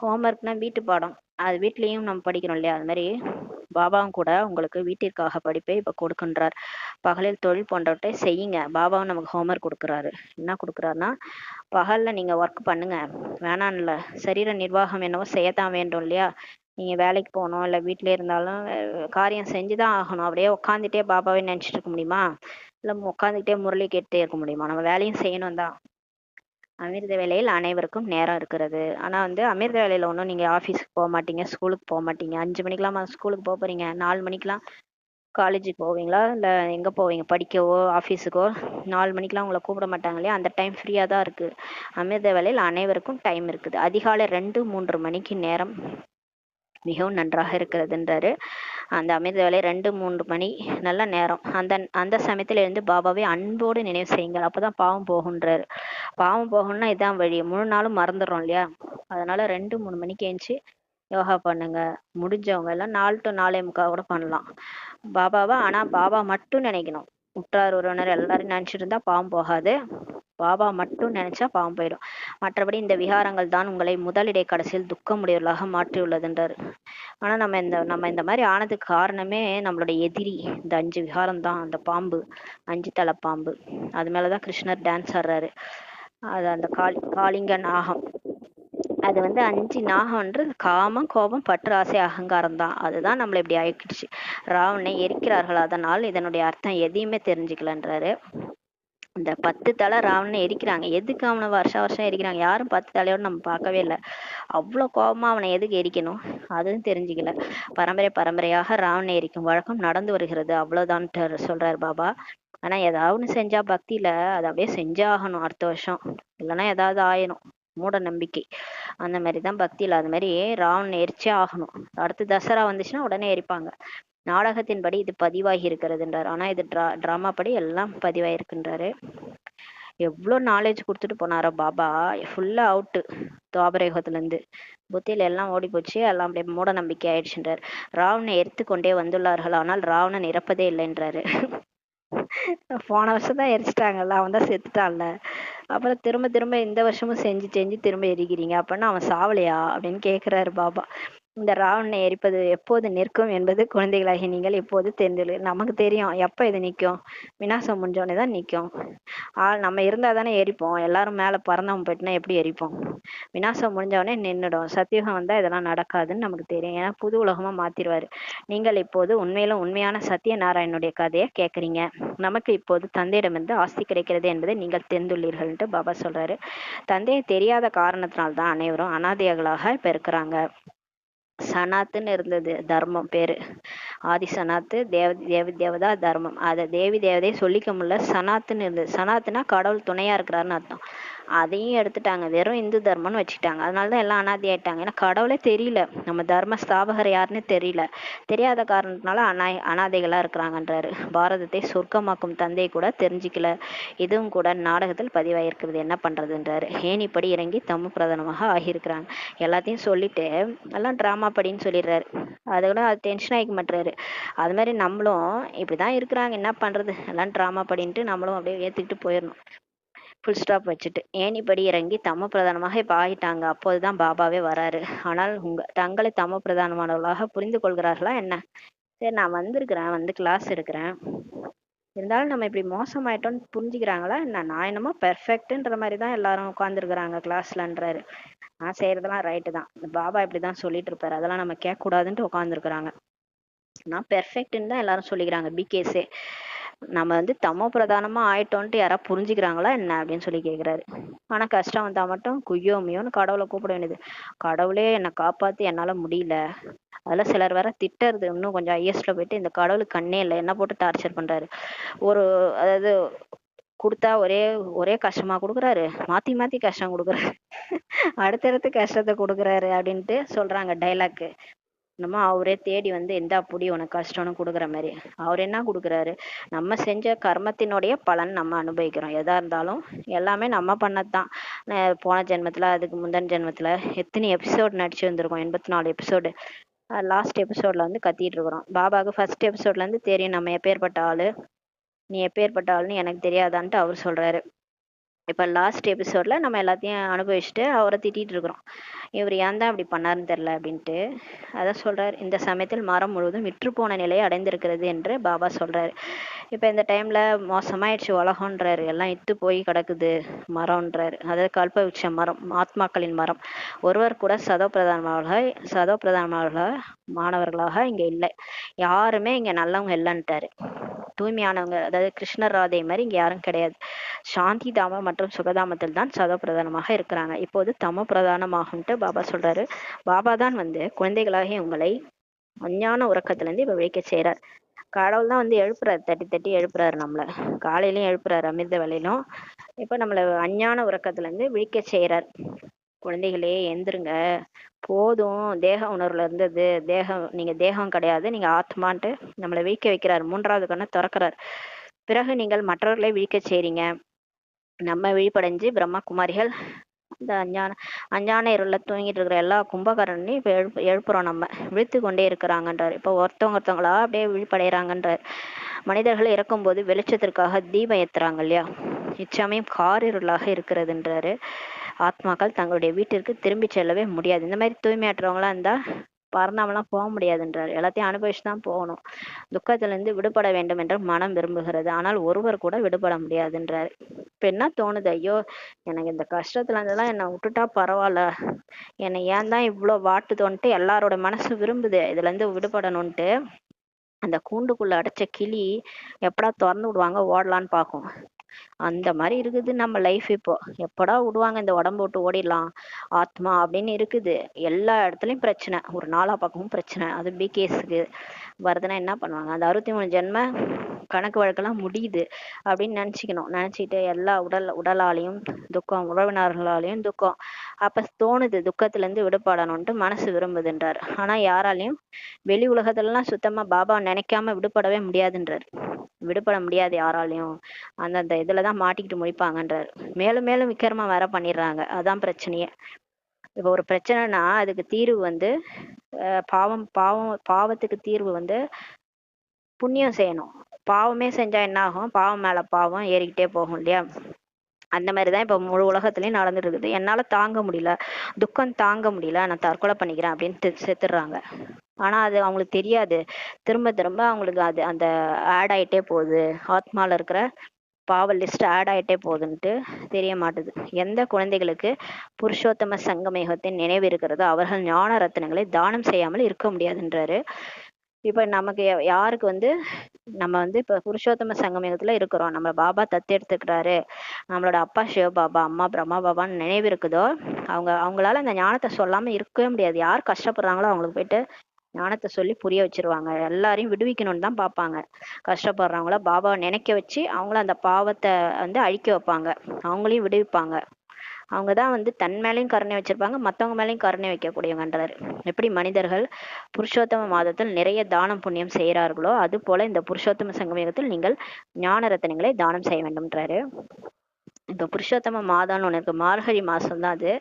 ஹோம்ஒர்க்னா வீட்டு பாடம், அது வீட்லேயும் நம்ம படிக்கிறோம் இல்லையா. அது மாதிரி பாபாவும் கூட உங்களுக்கு வீட்டிற்காக படிப்பை இப்போ கொடுக்கின்றார். பகலில் தொழில் போன்றவற்றை செய்யுங்க. பாபாவும் நமக்கு ஹோம்ஒர்க் கொடுக்குறாரு. என்ன கொடுக்குறாருன்னா, பகல்ல நீங்க ஒர்க் பண்ணுங்க, வேணான்ல. சரீர நிர்வாகம் என்னவோ செய்யத்தான் வேண்டும் இல்லையா? நீங்க வேலைக்கு போகணும், இல்லை வீட்டிலே இருந்தாலும் காரியம் செஞ்சுதான் ஆகணும். அப்படியே உட்காந்துட்டே பாபாவே நினைச்சிட்டு இருக்க முடியுமா? இல்லை உட்காந்துக்கிட்டே முரளி கேட்டுட்டே இருக்க முடியுமா? நம்ம வேலையும் செய்யணும் தான். அமிர்த வேலையில் அனைவருக்கும் நேரம் இருக்கிறது. ஆனா வந்து அமிர்த வேலையில ஒன்றும் நீங்க ஆஃபீஸுக்கு போக மாட்டீங்க, ஸ்கூலுக்கு போக மாட்டீங்க. 5 மணிக்கெல்லாம் ஸ்கூலுக்கு போக போறீங்க, 4 மணிக்கெல்லாம் காலேஜுக்கு போவீங்களா, இல்லை எங்க போவீங்க படிக்கவோ ஆஃபீஸுக்கோ? 4 மணிக்கெல்லாம் உங்களை கூப்பிட மாட்டாங்க இல்லையா? அந்த டைம் ஃப்ரீயாக தான் இருக்கு. அமிர்த வேலையில் அனைவருக்கும் டைம் இருக்குது. அதிகாலை 2-3 மணிக்கு நேரம் மிகவும் நன்றாக இருக்கிறதுன்றாரு. அந்த அமிர்த வேலை 2-3 மணி நல்ல நேரம். அந்த அந்த சமயத்துல இருந்து பாபாவை அன்போடு நினைவு செய்யுங்கள், அப்பதான் பாவம் போகுன்றாரு. பாவம் போகணும்னா இதான் வழி. முழு நாளும் மறந்துடுறோம் இல்லையா? அதனால 2-3 மணிக்கு எழுந்துச்சு யோகா பண்ணுங்க. முடிஞ்சவங்க எல்லாம் 4 to 4:45 கூட பண்ணலாம் பாபாவை. ஆனா பாபா மட்டும் நினைக்கணும். உற்றார் உறவினர் எல்லாரும் நினைச்சிட்டு இருந்தா பாவம் போகாது. பாபா மட்டும் நினைச்சா பாவம் போயிடும். மற்றபடி இந்த விகாரங்கள் தான் உங்களை முதலிடை கடைசியில் துக்கமுடையவர்களாக மாற்றியுள்ளதுன்றாரு. ஆனா நம்ம இந்த மாதிரி ஆனதுக்கு காரணமே நம்மளுடைய எதிரி இந்த 5 விகாரம் தான். அந்த பாம்பு, 5 தலை பாம்பு, அது மேலதான் கிருஷ்ணர் டான்ஸ் ஆடுறாரு. அது அந்த காளிங்க நாகம். அது வந்து 5 நாகம்ன்றது காமம், கோபம், பற்று, ஆசை, அகங்காரம் தான். அதுதான் நம்மளை இப்படி ஆயிடுச்சு. ராவணனை எரிக்கிறார்கள். அதனால் இதனுடைய அர்த்தம் எதையுமே தெரிஞ்சுக்கலன்றாரு. இந்த 10 தலை ராவணனை எரிக்கிறாங்க. எதுக்கு அவனை வருஷம் எரிக்கிறாங்க? யாரும் 10 தலையோட நம்ம பார்க்கவே இல்லை. அவ்வளோ கோபமா அவனை எதுக்கு எரிக்கணும்? அதுவும் தெரிஞ்சுக்கல. பரம்பரையாக ராவணனை எரிக்கும் வழக்கம் நடந்து வருகிறது, அவ்வளவுதான் சொல்றாரு பாபா. ஆனா ஏதாவது செஞ்சா பக்தியில அதை அப்படியே செஞ்சாகணும் அடுத்த வருஷம், இல்லைன்னா ஏதாவது ஆயிரும். மூட நம்பிக்கை அந்த மாதிரிதான் பக்தியில. அது மாதிரி ராவணனை எரிச்சே ஆகணும். அடுத்து தசரா வந்துச்சுன்னா உடனே எரிப்பாங்க. நாடகத்தின்படி இது பதிவாகி இருக்கிறதுன்றாரு. ஆனா இது டிராமா படி எல்லாம் பதிவாயிருக்குன்றாரு. எவ்வளோ நாலேஜ் கொடுத்துட்டு போனாரோ பாபா. ஃபுல்லா அவுட்டு துவாபர யுகத்துல இருந்து. புத்தியில எல்லாம் ஓடி போச்சு, எல்லாம் அப்படியே மூட நம்பிக்கை ஆயிடுச்சுன்றாரு. ராவணனை எரித்து கொண்டே வந்துள்ளார்கள், ஆனால் ராவணன் இறப்பதே இல்லைன்றாரு. போன வருஷம் தான் எரிச்சிட்டாங்கல்ல, அவன் தான் செத்துட்டான்ல. அப்புறம் திரும்ப திரும்ப இந்த வருஷமும் செஞ்சு செஞ்சு திரும்ப எரிக்கிறீங்க, அப்படின்னா அவன் சாவலையா அப்படின்னு கேட்கிறாரு பாபா. இந்த ராவணனை எரிப்பது எப்போது நிற்கும் என்பது குழந்தைகளாகி நீங்கள் இப்போது தெரிஞ்சு. நமக்கு தெரியும் எப்ப இது நிற்கும். விநாசம் முடிஞ்சோடனே தான் நிற்கும். நம்ம இருந்தா தானே எரிப்போம். எல்லாரும் மேல பறந்தவன் போயிட்டுனா எப்படி எரிப்போம்? விநாசம் முடிஞ்சவொடனே நின்றுடும். சத்தியுகம் வந்தா இதெல்லாம் நடக்காதுன்னு நமக்கு தெரியும். ஏன்னா புது உலகமா மாத்திருவாரு. நீங்கள் இப்போது உண்மையிலும் உண்மையான சத்யநாராயணனுடைய கதையை கேட்குறீங்க. நமக்கு இப்போது தந்தையிடமிருந்து ஆஸ்தி கிடைக்கிறது என்பதை நீங்கள் தெரிந்துள்ளீர்கள்ட்டு பாபா சொல்றாரு. தந்தையை தெரியாத காரணத்தினால்தான் அனைவரும் அனாதைகளாக இப்ப இருக்கிறாங்க. சனாத்துன்னு இருந்தது தர்மம் பேரு. ஆதி சனாத்து, தேவதா தர்மம். அதை தேவி தேவதையை சொல்லிக்க முடியல, சனாத்துன்னு இருந்தது. சனாத்துனா கடவுள் துணையா இருக்கிறாருன்னு அர்த்தம். அதையும் எடுத்துட்டாங்க, வெறும் இந்து தர்மம்னு வச்சுட்டாங்க. அதனாலதான் எல்லாம் அனாதி ஆயிட்டாங்க. ஏன்னா கடவுளே தெரியல, நம்ம தர்ம ஸ்தாபகர் யாருன்னு தெரியல. தெரியாத காரணத்தினால அனாதைகளா இருக்கிறாங்கன்றாரு. பாரதத்தை சொர்க்கமாக்கும் தந்தை கூட தெரிஞ்சுக்கல. இதுவும் கூட நாடகத்தில் பதிவாயிருக்கிறது, என்ன பண்றதுன்றாரு. ஏனிப்படி இறங்கி தம்மு பிரதானமாக ஆகியிருக்கிறாங்க. எல்லாத்தையும் சொல்லிட்டு எல்லாம் டிராமா படின்னு சொல்லிடுறாரு. அதோட அது டென்ஷன் ஆகிக்க மாட்டாரு. அது மாதிரி நம்மளும் இப்படிதான் இருக்கிறாங்க, என்ன பண்றது, எல்லாம் டிராமா படின்ட்டு நம்மளும் அப்படியே ஏத்துக்கிட்டு போயிடணும். ஃபுல் ஸ்டாப் வச்சுட்டு ஏனிப்படி இறங்கி தம பிரதானமாக இப்ப ஆகிட்டாங்க. அப்போதுதான் பாபாவே வராரு. ஆனால் தங்களை தம பிரதானமானவர்களாக புரிந்து கொள்கிறார்களா என்ன? சரி, நான் வந்திருக்கிறேன், வந்து கிளாஸ் எடுக்கிறேன், இருந்தாலும் நம்ம இப்படி மோசமாயிட்டோம்னு புரிஞ்சுக்கிறாங்களா என்ன? நான் என்னமோ பெர்ஃபெக்ட்ன்ற மாதிரி தான் எல்லாரும் உட்காந்துருக்குறாங்க கிளாஸ்லன்றாரு. நான் செய்யறதெல்லாம் ரைட்டு தான், பாபா இப்படிதான் சொல்லிட்டு இருப்பாரு, அதெல்லாம் நம்ம கேட்க கூடாதுன்ட்டு உட்காந்துருக்குறாங்க. நான் பெர்ஃபெக்ட்ன்னு தான் எல்லாரும் சொல்லிக்கிறாங்க. பிகேஸே நம்ம வந்து தமோ பிரதானமா ஆயிட்டோன்ட்டு யாரா புரிஞ்சுக்கிறாங்களா என்ன அப்படின்னு சொல்லி கேக்குறாரு. ஆனா கஷ்டம் வந்தா மட்டும் குய்யோமியோன்னு கடவுளை கூப்பிட வேண்டியது. கடவுளே என்னை காப்பாத்தி, என்னால முடியல. அதெல்லாம் சிலர் வேற திட்டுறது இன்னும் கொஞ்சம் ஐஎஸ்ல போயிட்டு, இந்த கடவுளுக்கு கண்ணே இல்லை, என்ன போட்டு டார்ச்சர் பண்றாரு. ஒரு அதாவது கொடுத்தா ஒரே ஒரே கஷ்டமா கொடுக்குறாரு, மாத்தி மாத்தி கஷ்டம் கொடுக்குறாரு, அடுத்தடுத்து கஷ்டத்தை கொடுக்குறாரு அப்படின்ட்டு சொல்றாங்க டைலாக். நம்ம அவரே தேடி வந்து எந்தா புடி உனக்கு கஷ்டம்னு கொடுக்குற மாதிரி. அவர் என்ன கொடுக்குறாரு? நம்ம செஞ்ச கர்மத்தினுடைய பலன் நம்ம அனுபவிக்கிறோம். எதா இருந்தாலும் எல்லாமே நம்ம பண்ணதுதான். போன ஜென்மத்துல, அதுக்கு முந்தின ஜென்மத்துல எத்தனை எபிசோடு நடிச்சு வந்திருக்கோம், 84 எபிசோடு. லாஸ்ட் எபிசோட்ல வந்து கத்திட்டு இருக்கிறோம். பாபாவுக்கு ஃபர்ஸ்ட் எபிசோட்ல இருந்து தெரியும் நம்ம எப்பேற்பட்ட ஆளு, நீ எப்பேற்பட்ட ஆளுன்னு எனக்கு தெரியாதான்ட்டு அவர் சொல்றாரு. இப்போ லாஸ்ட் எபிசோடில் நம்ம எல்லாத்தையும் அனுபவிச்சுட்டு அவரை திட்டிகிட்டு இருக்கிறோம். இவர் ஏன் தான் இப்படி பண்ணாருன்னு தெரில அப்படின்ட்டு. அதான் சொல்கிறார், இந்த சமயத்தில் மரம் முழுவதும் விற்றுப்போன நிலையை அடைந்திருக்கிறது என்று பாபா சொல்கிறாரு. இப்போ இந்த டைமில் மோசமாயிடுச்சு உலகன்றாரு, எல்லாம் இட்டு போய் கிடக்குது மரம்ன்றாரு. அதாவது கல்பவிருட்ச மரம், ஆத்மாக்களின் மரம். ஒருவர் கூட சதோ பிரதானமாக மாணவர்களாக இங்கே இல்லை. யாருமே இங்கே நல்லவங்க இல்லைன்ட்டாரு. தூய்மையானவங்க, அதாவது கிருஷ்ணர் ராதை மாதிரி இங்கே யாரும் கிடையாது. சாந்தி தாமம் மற்றும் சுகதாமத்தில் தான் சதோ பிரதானமாக இருக்கிறாங்க. இப்போது தமோ பிரதானமாகும்ட்டு பாபா சொல்றாரு. பாபா தான் குழந்தைகளாகிய உங்களை அஞ்ஞான உறக்கத்திலேருந்து இப்போ விழிக்க செய்கிறார். கடவுள் தான் எழுப்புறாரு, தட்டி தட்டி எழுப்புறாரு. நம்மளை காலையிலையும் எழுப்புறாரு, அமிர்த வேலையிலும். இப்போ நம்மளை அஞ்ஞான உறக்கத்திலேருந்து விழிக்க செய்கிறார். குழந்தைகளே எந்திருங்க, போதும் தேக உணர்வுல இருந்தது. நீங்க தேகம் கிடையாது, நீங்க ஆத்மான்ட்டு நம்மளை விழிக்க வைக்கிறார். 3வது கண்ணை திறக்கிறார். பிறகு நீங்கள் மற்றவர்களை விழிக்க செய்றீங்க. நம்ம விழிப்படைஞ்சு பிரம்மா குமாரிகள் இந்த அஞ்ஞான இருள தூங்கிட்டு இருக்கிற எல்லா கும்பகரனையும் இப்போ எழுப்புறோம். நம்ம விழித்து கொண்டே இருக்கிறாங்கன்றார். இப்போ ஒருத்தவங்களா அப்படியே விழிப்படைகிறாங்கன்றார். மனிதர்கள் இறக்கும்போது வெளிச்சத்திற்காக தீபம் ஏத்துறாங்க இல்லையா, இச்சமயம் காரிருளாக இருக்கிறதுன்றாரு. ஆத்மாக்கள் தங்களுடைய வீட்டிற்கு திரும்பி செல்லவே முடியாது. இந்த மாதிரி தூய்மையாற்றவங்களா இருந்தா பறந்தாமலாம் போக முடியாதுன்றார். எல்லாத்தையும் அனுபவிச்சு தான் போகணும். துக்கத்திலிருந்து விடுபட வேண்டும் என்று மனம் விரும்புகிறது, ஆனால் ஒருவர் கூட விடுபட முடியாதுன்றாரு. இப்ப என்ன தோணுது, ஐயோ எனக்கு இந்த கஷ்டத்துல இருந்தெல்லாம் என்னை விட்டுட்டா பரவாயில்ல, என்னை ஏன் தான் இவ்வளோ வாட்டுதோன்ட்டு எல்லாரோட மனசு விரும்புது இதுல இருந்து விடுபடணும்ட்டு. அந்த கூண்டுக்குள்ள அடைச்ச கிளி எப்படா திறந்து விடுவாங்க ஓடலான்னு பார்க்கும். அந்த மாதிரி இருக்குது நம்ம லைஃப். இப்போ எப்படா விடுவாங்க இந்த உடம்பு விட்டு ஓடிடலாம் ஆத்மா அப்படின்னு இருக்குது. எல்லா இடத்துலயும் பிரச்சனை, ஒரு நாலா பக்கமும் பிரச்சனை. அது பிகேஸுக்கு வருதுன்னா என்ன பண்ணுவாங்க? அந்த 63 ஜென்ம கணக்கு வழக்கெல்லாம் முடியுது அப்படின்னு நினைச்சுக்கணும். நினைச்சிட்டு எல்லா உடலாலையும் துக்கம், உறவினர்களாலையும் துக்கம். அப்ப தோணுது துக்கத்துல இருந்து விடுபடணும்ட்டு மனசு விரும்புதுன்றார். ஆனா யாராலையும் வெளி உலகத்துலலாம் சுத்தமா பாபா நினைக்காம விடுபடவே முடியாதுன்றார். விடுபட முடியாது யாராலையும், அந்தந்த இதுலதான் மாட்டிக்கிட்டு முடிப்பாங்கன்றார். மேலும் மேலும் விக்கிரமா வேற பண்ணிடுறாங்க, அதான் பிரச்சனையே. இப்போ ஒரு பிரச்சனைனா அதுக்கு தீர்வு பாவத்துக்கு தீர்வு புண்ணியம் செய்யணும். பாவமே செஞ்சா என்ன ஆகும்? பாவம் மேல பாவம் ஏறிக்கிட்டே போகும் இல்லையா? அந்த மாதிரிதான் இப்ப முழு உலகத்துலயும் நடந்துட்டு இருக்குது. என்னால தாங்க முடியல, துக்கம் தாங்க முடியல, நான் தற்கொலை பண்ணிக்கிறேன் அப்படின்னு செத்துடுறாங்க. ஆனா அது அவங்களுக்கு தெரியாது. திரும்ப திரும்ப அவங்களுக்கு அது அந்த ஆட் ஆயிட்டே போகுது, ஆத்மால இருக்கிற பாவ லிஸ்ட் ஆட் ஆயிட்டே போகுதுன்ட்டு தெரிய மாட்டுது. எந்த குழந்தைகளுக்கு புருஷோத்தம சங்கமேகத்தின் நினைவு இருக்கிறதோ அவர்கள் ஞான ரத்தினங்களை தானம் செய்யாமல் இருக்க முடியாதுன்றாரு. இப்ப நமக்கு யாருக்கு நம்ம இப்ப புருஷோத்தம சங்கமேகத்துல இருக்கிறோம், நம்ம பாபா தத்தெடுத்துக்கிறாரு, நம்மளோட அப்பா சிவ பாபா, அம்மா பிரம்மா பாபான்னு நினைவு இருக்குதோ அவங்களால அந்த ஞானத்தை சொல்லாம இருக்கவே முடியாது. யார் கஷ்டப்படுறாங்களோ அவங்களுக்கு போயிட்டு ஞானத்தை சொல்லி புரிய வச்சிருவாங்க. எல்லாரையும் விடுவிக்கணும்னு தான் பார்ப்பாங்க. கஷ்டப்படுறவங்கள பாபாவை நினைக்க வச்சு அவங்கள அந்த பாவத்தை அழிக்க வைப்பாங்க, அவங்களையும் விடுவிப்பாங்க. அவங்கதான் தன் மேலையும் கருணை வச்சிருப்பாங்க, மற்றவங்க மேலையும் கருணை வைக்கக்கூடியவங்கன்றாரு. எப்படி மனிதர்கள் புருஷோத்தம மாதத்தில் நிறைய தானம் புண்ணியம் செய்கிறார்களோ அது போல இந்த புருஷோத்தம சங்கமேகத்தில் நீங்கள் ஞான ரத்தினங்களை தானம் செய்ய வேண்டும்ன்றாரு. இப்ப புருஷோத்தம மாதம்னு ஒண்ணு இருக்கு, மார்கழி மாசம் தான் அது.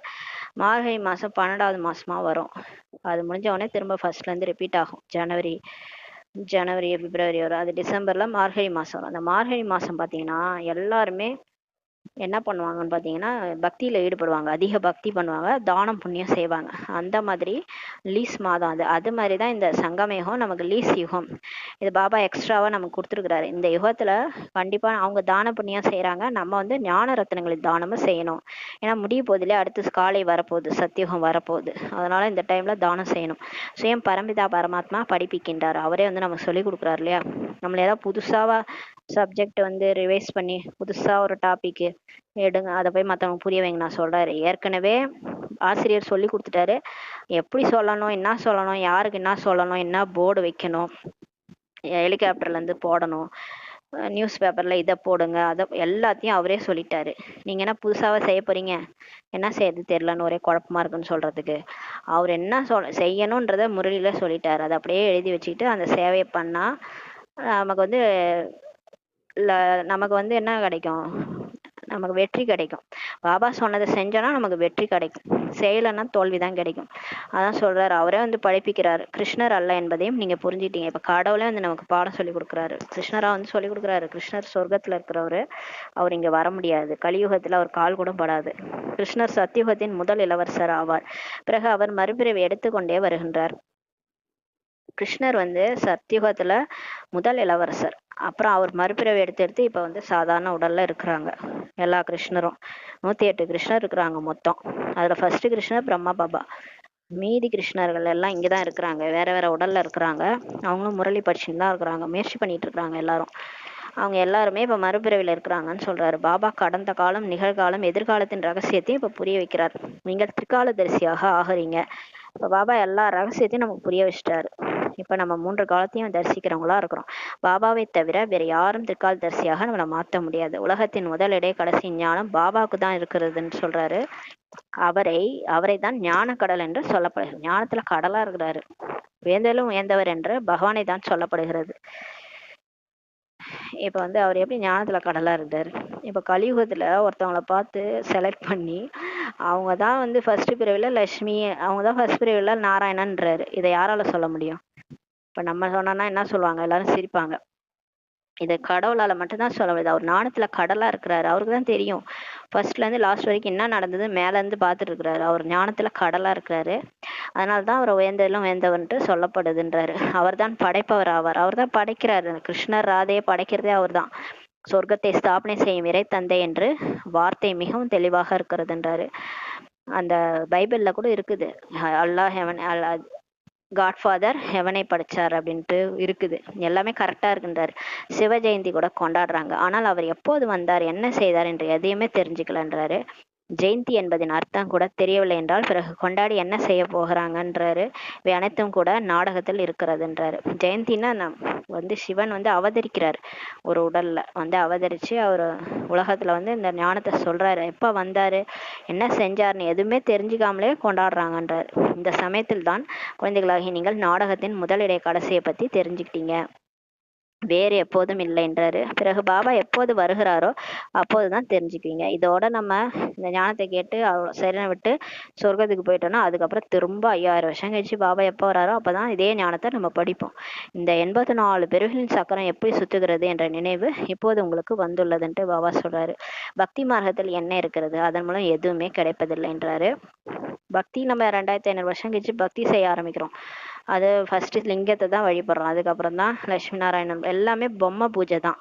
மார்கழி மாசம் 12வது மாசமா வரும். அது முடிஞ்ச உடனே திரும்ப ஃபர்ஸ்ட்ல இருந்து ரிப்பீட் ஆகும். ஜனவரி பிப்ரவரி வரும். அது டிசம்பர்ல மார்கழி மாசம் வரும். அந்த மார்கழி மாசம் பாத்தீங்கன்னா எல்லாருமே என்ன பண்ணுவாங்கன்னு பார்த்தீங்கன்னா பக்தியில் ஈடுபடுவாங்க, அதிக பக்தி பண்ணுவாங்க, தானம் புண்ணியம் செய்வாங்க. அந்த மாதிரி லீஸ் மாதம் அது மாதிரி தான் இந்த சங்கமயுகம் நமக்கு லீஸ் யுகம். இது பாபா எக்ஸ்ட்ராவாக நமக்கு கொடுத்துருக்குறாரு. இந்த யுகத்தில் கண்டிப்பாக அவங்க தான புண்ணியம் செய்கிறாங்க, நம்ம ஞான ரத்னங்களின் தானமும் செய்யணும். ஏன்னா முடிய போதில்லையே, அடுத்து காலை வரப்போகுது, சத்தியுகம் வரப்போகுது. அதனால இந்த டைமில் தானம் செய்யணும். சுயம் பரம்பிதா பரமாத்மா படிப்பிக்கின்றார், அவரே நமக்கு சொல்லி கொடுக்குறாரு இல்லையா? நம்மள ஏதாவது புதுசாக சப்ஜெக்ட் ரிவைஸ் பண்ணி புதுசாக ஒரு டாபிக் எடுங்க, அதை போய் மற்றவங்க புரிய வைங்க நான் சொல்றாரு. ஏற்கனவே ஆசிரியர் சொல்லி கொடுத்துட்டாரு, எப்படி சொல்லணும், என்ன சொல்லணும், யாருக்கு என்ன சொல்லணும், என்ன போர்டு வைக்கணும், ஹெலிகாப்டர்ல இருந்து போடணும், நியூஸ் பேப்பர்ல இதை போடுங்க, அதை எல்லாத்தையும் அவரே சொல்லிட்டாரு. நீங்க என்ன புதுசாவா செய்ய போறீங்க, என்ன செய்யறது தெரியலன்னு ஒரே குழப்பமா இருக்குன்னு சொல்றதுக்கு அவர் என்ன செய்யணும்ன்றத முரளியில சொல்லிட்டாரு. அதை அப்படியே எழுதி வச்சுக்கிட்டு அந்த சேவையை பண்ணா நமக்கு நமக்கு என்ன கிடைக்கும்? நமக்கு வெற்றி கிடைக்கும். பாபா சொன்னதை செஞ்சோன்னா நமக்கு வெற்றி கிடைக்கும், செய்யலைன்னா தோல்விதான் கிடைக்கும். அதான் சொல்றாரு, அவரே வந்து படிப்பிக்கிறாரு, கிருஷ்ணர் அல்ல என்பதையும் நீங்க புரிஞ்சுட்டீங்க. இப்ப கடவுளே வந்து நமக்கு பாடம் சொல்லி கொடுக்குறாரு, கிருஷ்ணரா வந்து சொல்லி கொடுக்குறாரு. கிருஷ்ணர் சொர்க்கத்துல இருக்கிறவரு, அவர் இங்க வர முடியாது, கலியுகத்துல அவர் கால் கூட படாது. கிருஷ்ணர் சத்தியுகத்தின் முதல் இளவரசர் ஆவார். பிறகு அவர் மறுபிறவி எடுத்துக்கொண்டே வருகின்றார். கிருஷ்ணர் வந்து சத்தியுகத்துல முதல் இளவரசர். அப்புறம் அவர் மறுபிறவி எடுத்து இப்ப வந்து சாதாரண உடல்ல இருக்கிறாங்க. எல்லா கிருஷ்ணரும் 108 கிருஷ்ணர் இருக்கிறாங்க மொத்தம். அதுல ஃபர்ஸ்ட் கிருஷ்ணர் பிரம்மா பாபா. மீதி கிருஷ்ணர்கள் எல்லாம் இங்கதான் இருக்கிறாங்க, வேற வேற உடல்ல இருக்கிறாங்க. அவங்களும் முரளி படிச்சுன்னு தான் இருக்கிறாங்க, முயற்சி பண்ணிட்டு இருக்கிறாங்க எல்லாரும். அவங்க எல்லாருமே இப்ப மறுபிறவில இருக்கிறாங்கன்னு சொல்றாரு பாபா. கடந்த காலம், நிகழ்காலம், எதிர்காலத்தின் ரகசியத்தையும் இப்ப புரிய வைக்கிறார். நீங்கள் திரிகாலதரிசியாக ஆகுறீங்க. இப்ப பாபா எல்லா ரகசியத்தையும் நமக்கு புரிய வச்சுட்டாரு. இப்ப நம்ம 3 காலத்தையும் தரிசிக்கிறவங்களா இருக்கிறோம். பாபாவை தவிர வேற யாரும் திரிகாலதரிசியாக நம்மளை மாற்ற முடியாது. உலகத்தின் முதல் இடை கடைசி ஞானம் பாபாவுக்கு தான் இருக்கிறதுன்னு சொல்றாரு. அவரை தான் ஞான கடல் என்று சொல்லப்படுகிறது. ஞானத்துல கடலா இருக்கிறாரு. வேந்தலும் உயர்ந்தவர் என்று பகவானை தான் சொல்லப்படுகிறது. இப்ப வந்து அவர் எப்படி ஞானத்துல கடலா இருந்தாரு. இப்ப கலியுகத்துல ஒருத்தவங்கள பார்த்து செலக்ட் பண்ணி அவங்கதான் வந்து ஃபர்ஸ்ட் பிரிவுல லட்சுமி, அவங்கதான் ஃபர்ஸ்ட் பிரிவுல நாராயணன்றாரு. இதை யாரால சொல்ல முடியும்? இப்ப நம்ம சொன்னோம்னா என்ன சொல்லுவாங்க, எல்லாரும் சிரிப்பாங்க. இதை கடவுளால மட்டும்தான் சொல்ல முடியுது. அவர் ஞானத்துல கடலா இருக்கிறாரு, அவருக்கு தான் தெரியும் ஃபர்ஸ்ட்ல இருந்து லாஸ்ட் வரைக்கும் என்ன நடந்தது, மேல இருந்து பார்த்துட்டு இருக்கிறாரு. அவர் ஞானத்துல கடலா இருக்கிறாரு. அதனாலதான் அவர் உயர்ந்ததிலும் உயர்ந்தவன்ட்டு சொல்லப்படுதுன்றாரு. அவர் தான் படைப்பவர் ஆவார். அவர் தான் படைக்கிறாரு. கிருஷ்ணர் ராதையை படைக்கிறதே அவர் தான். சொர்க்கத்தை ஸ்தாபனை செய்யும் இறை தந்தை என்று வார்த்தை மிகவும் தெளிவாக இருக்கிறதுன்றாரு. அந்த பைபிள்ல கூட இருக்குது, அல்லாஹ் ஹெவன், காட்ஃபாதர் ஹெவனை படிச்சார் அப்படின்ட்டு இருக்குது. எல்லாமே கரெக்டா இருக்குன்றாரு. சிவ ஜெயந்தி கூட கொண்டாடுறாங்க. ஆனால் அவர் எப்போது வந்தார், என்ன செய்தார் என்று எதையுமே தெரிஞ்சுக்கலன்றாரு. ஜெயந்தி என்பதின் அர்த்தம் கூட தெரியவில்லை என்றால் பிறகு கொண்டாடி என்ன செய்ய போகிறாங்கன்றாரு. இவை அனைத்தும் கூட நாடகத்தில் இருக்கிறதுன்றாரு. ஜெயந்தின்னா வந்து சிவன் வந்து அவதரிக்கிறார், ஒரு உடல்ல வந்து அவதரிச்சு அவர் உலகத்துல வந்து இந்த ஞானத்தை சொல்றாரு. எப்ப வந்தாரு, என்ன செஞ்சாருன்னு எதுவுமே தெரிஞ்சுக்காமலே கொண்டாடுறாங்கன்றாரு. இந்த சமயத்தில் தான் குழந்தைகளாகி நீங்கள் நாடகத்தின் முதலிடை கடைசியை பத்தி தெரிஞ்சுக்கிட்டீங்க, வேறு எப்போதும் இல்லைன்றாரு. பிறகு பாபா எப்போது வருகிறாரோ அப்போதுதான் தெரிஞ்சுக்குவீங்க. இதோட நம்ம இந்த ஞானத்தை கேட்டு சரணை விட்டு சொர்க்கத்துக்கு போயிட்டோம்னா அதுக்கப்புறம் திரும்ப 5000 வருஷம் கழிச்சு பாபா எப்போ வராரோ அப்பதான் இதே ஞானத்தை நம்ம படிப்போம். இந்த 84 பெருகளின் சக்கரம் எப்படி சுத்துகிறது என்ற நினைவு இப்போது உங்களுக்கு வந்துள்ளதுன்ட்டு பாபா சொல்றாரு. பக்தி மார்க்கத்தில் என்ன இருக்கிறது, அதன் மூலம் எதுவுமே கிடைப்பதில்லைன்றாரு. பக்தி நம்ம 2500 வருஷம் கழிச்சு பக்தி செய்ய ஆரம்பிக்கிறோம். அது ஃபர்ஸ்ட் லிங்கத்தை தான் வழிபடுறோம், அதுக்கப்புறம் தான் லட்சுமி நாராயணன். எல்லாமே பொம்மை பூஜை தான்,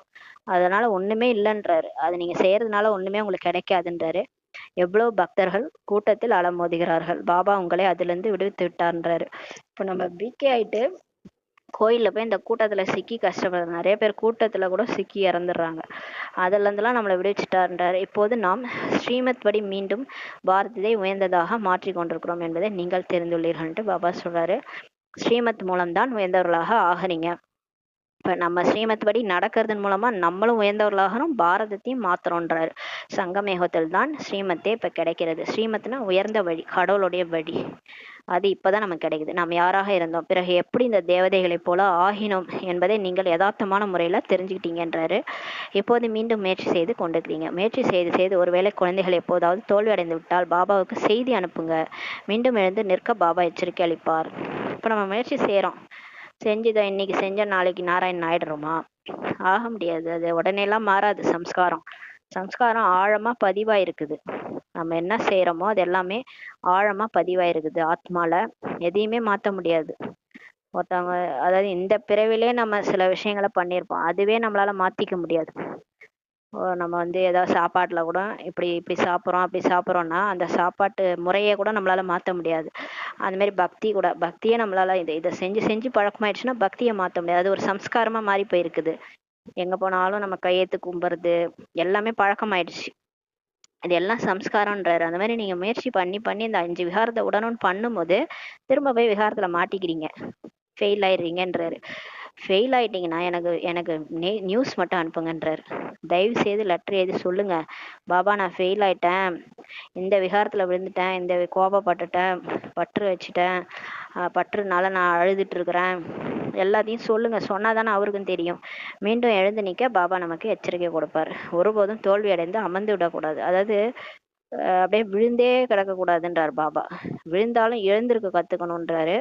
அதனால ஒண்ணுமே இல்லைன்றாரு. அது நீங்க செய்யறதுனால ஒண்ணுமே உங்களுக்கு கிடைக்காதுன்றாரு. எவ்வளவு பக்தர்கள் கூட்டத்தில் அலமோதுகிறார்கள், பாபா உங்களை அதுல இருந்து விடுவித்து விட்டார்ன்றாரு. இப்ப நம்ம பிகே ஆயிட்டு கோயில்ல போய் இந்த கூட்டத்துல சிக்கி கஷ்டப்படுற நிறைய பேர் கூட்டத்துல கூட சிக்கி இறந்துடுறாங்க. அதுல இருந்தெல்லாம் நம்மளை விடுவிச்சுட்டார்ன்றாரு. இப்போது நாம் ஸ்ரீமத் படி மீண்டும் பாரதத்தை உயர்ந்ததாக மாற்றி கொண்டிருக்கிறோம் என்பதை நீங்கள் தெரிந்துள்ளீர்கள்ட்டு பாபா சொல்றாரு. ஸ்ரீமத் மூலம்தான் உயர்ந்தவர்களாக ஆகுறீங்க. இப்ப நம்ம ஸ்ரீமத் படி நடக்கிறதன் மூலமா நம்மளும் உயர்ந்தவர்களாகிறோம், பாரதத்தையும் மாத்துறோன்றாரு. சங்கமேகத்தில் தான் ஸ்ரீமத்தே இப்ப கிடைக்கிறது. ஸ்ரீமத்னா உயர்ந்த வழி, கடவுளுடைய வழி. அது இப்பதான் நமக்கு கிடைக்குது. நாம் யாராக இருந்தோம், பிறகு எப்படி இந்த தேவதைகளைப் போல ஆகினோம் என்பதை நீங்கள் யதார்த்தமான முறையில தெரிஞ்சுக்கிட்டீங்கன்றாரு. இப்போது மீண்டும் முயற்சி செய்து கொண்டிருக்கிறீங்க. முயற்சி செய்து செய்து ஒருவேளை குழந்தைகள் எப்போதாவது தோல்வி அடைந்து விட்டால் பாபாவுக்கு செய்தி அனுப்புங்க, மீண்டும் எழுந்து நிற்க பாபா எச்சரிக்கை அளிப்பார். இப்ப நம்ம முயற்சி செய்யறோம், செஞ்சுதான் இன்னைக்கு செஞ்ச நாளைக்கு நாராயணன் ஆயிடுறோமா? ஆக முடியாது. அது உடனே எல்லாம் மாறாது. சம்ஸ்காரம் சம்ஸ்காரம் ஆழமா பதிவாயிருக்குது. நம்ம என்ன செய்யறோமோ அது எல்லாமே ஆழமா பதிவாயிருக்குது ஆத்மால. எதையுமே மாத்த முடியாது. ஒருத்தவங்க, அதாவது இந்த பிறவிலே நம்ம சில விஷயங்களை பண்ணியிருப்போம், அதுவே நம்மளால மாத்திக்க முடியாது. நம்ம வந்து ஏதாவது சாப்பாட்டுல கூட இப்படி இப்படி சாப்பிட்றோம் அப்படி சாப்பிட்றோம்னா அந்த சாப்பாட்டு முறையை கூட நம்மளால மாத்த முடியாது. அந்த மாதிரி பக்தி கூட, பக்தியே நம்மளால இதை செஞ்சு செஞ்சு பழக்கமாயிடுச்சுன்னா பக்தியை மாத்த முடியாது. அது ஒரு சம்ஸ்காரமா மாறி போயிருக்குது. எங்க போனாலும் நம்ம கையெழுத்து கும்புறது எல்லாமே பழக்கமாயிடுச்சு. இது எல்லாம் சம்ஸ்காரம்ன்றாரு. அந்த மாதிரி நீங்க முயற்சி பண்ணி பண்ணி இந்த 5 விகாரத்தை உடனும் பண்ணும்போது திரும்ப போய் விகாரத்துல மாட்டிக்கிறீங்க, ஃபெயில் ஆயிடுறீங்கன்றாரு. ஃபெயில் ஆயிட்டீங்கன்னா எனக்கு எனக்கு நியூஸ் மட்டும் அனுப்புங்கன்றாரு. தயவு செய்து லெட்டர் எழுதி சொல்லுங்க, பாபா நான் ஃபெயில் ஆயிட்டேன், இந்த விகாரத்துல விழுந்துட்டேன், இந்த கோபப்பட்டுட்டேன், பற்று வச்சுட்டேன், பற்றுனால நான் அழுதுட்டு இருக்கிறேன், எல்லாத்தையும் சொல்லுங்க, சொன்னாதானே அவருக்கும் தெரியும். மீண்டும் எழுந்து நிற்க பாபா நமக்கு எச்சரிக்கை கொடுப்பார். ஒருபோதும் தோல்வி அடைந்து அமர்ந்து விடக்கூடாது. அதாவது அப்படியே விழுந்தே கிடக்கக்கூடாதுன்றார் பாபா. விழுந்தாலும் எழுந்திருக்க கத்துக்கணுன்றாரு.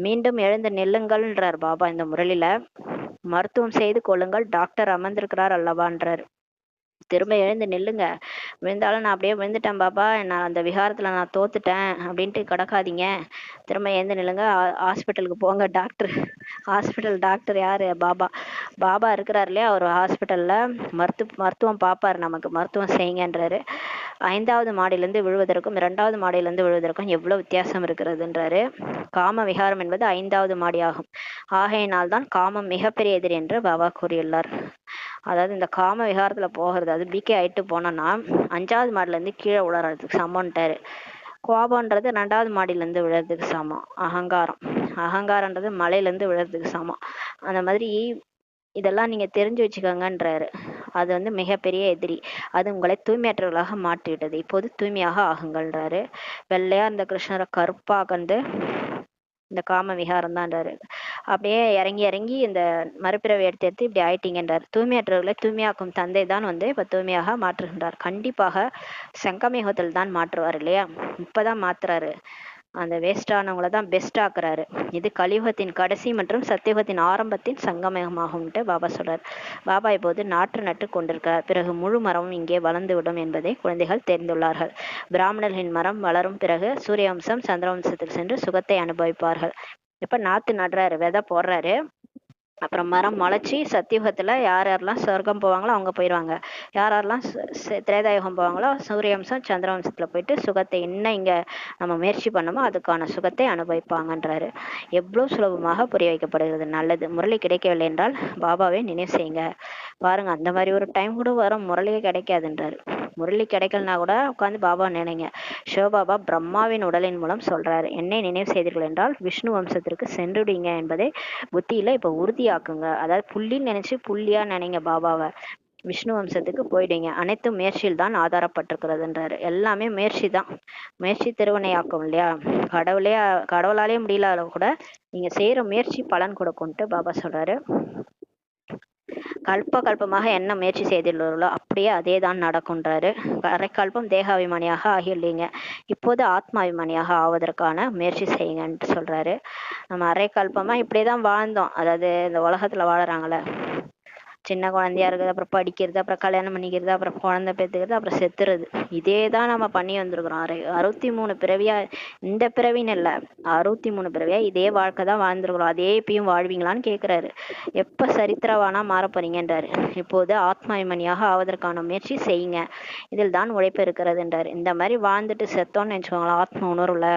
மீண்டும் எழுந்து நில்லுங்கள்ன்றார் பாபா இந்த முரளில. மருத்துவம் செய்து கொள்ளுங்கள், டாக்டர் அமர்ந்திருக்கிறார் அல்லவான்றார். திரும்ப எழுந்து நில்லுங்க. விழுந்தாலும் நான் அப்படியே விழுந்துட்டேன் பாபா, நான் அந்த விஹாரத்துல நான் தோத்துட்டேன் அப்படின்ட்டு கிடக்காதீங்க. திரும்ப எழுந்து நில்லுங்க, ஹாஸ்பிட்டலுக்கு போங்க. ஹாஸ்பிட்டல் டாக்டர் யாரு? பாபா. பாபா இருக்கிறார் இல்லையா, அவர் ஹாஸ்பிட்டல்ல மருத்துவம் பார்ப்பார், நமக்கு மருத்துவம் செய்யுங்கன்றாரு. 5வது மாடியிலிருந்து விழுவதற்கும் 2வது மாடியிலிருந்து விழுவதற்கும் எவ்வளவு வித்தியாசம் இருக்கிறதுன்றாரு. காம விகாரம் என்பது 5வது மாடி ஆகும். ஆகையினால் தான் காமம் மிகப்பெரிய எதிரி என்று பாபா கூறியுள்ளார். அதாவது இந்த காம விகாரத்துல போகிறது, அது பிகே ஆயிட்டு போனோம்னா 5வது மாடில இருந்து கீழே உளறதுக்கு சமம்ன்ட்டாரு. கோபம்ன்றது 2வது மாடியில இருந்து விழுறதுக்கு சமம். அகங்காரன்றது மலையில இருந்து விழுறதுக்கு சமம். அந்த மாதிரி இதெல்லாம் நீங்க தெரிஞ்சு வச்சுக்கோங்கன்றாரு. அது மிகப்பெரிய எதிரி. அது உங்களை தூய்மையற்றவர்களாக மாற்றிவிட்டது. இப்போது தூய்மையாக ஆகுங்கள்ன்றாரு. வெள்ளையா இந்த கிருஷ்ணரை கருப்பாக இந்த காம விகாரம் தான்ன்றாரு. அப்படியே இறங்கி இறங்கி இந்த மறுபிறவை எடுத்து இப்படி ஆயிட்டீங்கன்றார். தூய்மையற்றவர்களை தூய்மையாக்கும் தந்தை தான் இப்ப தூய்மையாக மாற்றுகின்றார். கண்டிப்பாக சங்கமேகத்தில் தான் மாற்றுவார் இல்லையா, இப்பதான் மாத்துறாரு. அந்த வேஸ்டானவங்கள தான் பெஸ்ட் ஆக்குறாரு. இது கலியுகத்தின் கடைசி மற்றும் சத்தியுகத்தின் ஆரம்பத்தின் சங்கமேகமாகும்ட்டு பாபா சொல்றார். பாபா இப்போது நாற்று நட்டு கொண்டிருக்கிறார். பிறகு முழு மரமும் இங்கே வளர்ந்துவிடும் என்பதை குழந்தைகள் தெரிந்துள்ளார்கள். பிராமணர்களின் மரம் வளரும் பிறகு சூரியவம்சம் சந்திரவம்சத்தில் சென்று சுகத்தை அனுபவிப்பார்கள். இப்ப நாத்து நடுறாரு, விதை போடுறாரு. அப்புறம் மரம் முளைச்சி சத்தியுகத்துல யார் யாரெல்லாம் சொர்க்கம் போவாங்களோ அவங்க போயிடுவாங்க. யார் யாரெல்லாம் திரேதாயுகம் போவாங்களோ சூரியவம்சம் சந்திரவம்சத்துல போயிட்டு சுகத்தை இன்னும் இங்க நம்ம முயற்சி பண்ணமோ அதுக்கான சுகத்தை அனுபவிப்பாங்கன்றாரு. எவ்வளவு சுலபமாக புரிய வைக்கப்படுகிறது. நல்லது. முரளி கிடைக்கவில்லை என்றால் பாபாவை நினைவு செய்யுங்க. பாருங்க, அந்த மாதிரி ஒரு டைம் கூட வரும், முரளியே கிடைக்காதுன்றாரு. முரளி கிடைக்கலனா கூட உட்காந்து பாபா நினைங்க. சிவபாபா பிரம்மாவின் உடலின் மூலம் சொல்றாரு, என்னை நினைவு செய்தீர்கள் என்றால் விஷ்ணு வம்சத்திற்கு சென்றுடுங்க என்பதை புத்தியில இப்ப உறுதியாக்குங்க. அதாவது புள்ளின்னு நினைச்சு புள்ளியா நினைங்க பாபாவை. விஷ்ணு வம்சத்துக்கு போயிடுங்க. அனைத்தும் முயற்சியில் தான் ஆதாரப்பட்டிருக்கிறதுன்றாரு. எல்லாமே முயற்சி தான். முயற்சி திருவினையாக்கும் இல்லையா. கடவுளாலே முடியல கூட நீங்க செய்யற முயற்சி பலன் கொடுக்கும்ட்டு பாபா சொல்றாரு. கல்பமாக என்ன முயற்சி செய்துள்ளீர்களோ அப்படியே அதே தான் நடக்கும்ன்றாரு. அரைக்கல்பம் தேகாபிமானியாக ஆகியுள்ளீங்க, இப்போது ஆத்மாபிமானியாக ஆவதற்கான முயற்சி செய்யுங்கன்ட்டு சொல்றாரு. நம்ம அரைக்கல்பமா இப்படியேதான் வாழ்ந்தோம். அதாவது இந்த உலகத்துல வாழறாங்கள, சின்ன குழந்தையா இருக்குது, அப்புறம் படிக்கிறது, அப்புறம் கல்யாணம் பண்ணிக்கிறது, அப்புறம் குழந்தை பெற்றுக்கிறது, அப்புறம் செத்துறது. இதே தான் நம்ம பண்ணி வந்திருக்கிறோம். 63 பிறவியா, இந்த பிறவின்னு இல்லை, 63 பிறவியா இதே வாழ்க்கை தான் வாழ்ந்துருக்குறோம். அதே இப்பயும் வாழ்வீங்களான்னு கேட்குறாரு. எப்போ சரித்திரவானா மாற போறீங்கன்றாரு. இப்போது ஆத்மாபிமானியாக ஆவதற்கான முயற்சி செய்யுங்க, இதில் தான் உழைப்பு இருக்கிறதுன்றாரு. இந்த மாதிரி வாழ்ந்துட்டு செத்தோன்னு நினச்சிக்கோங்களேன், ஆத்ம உணர்வுல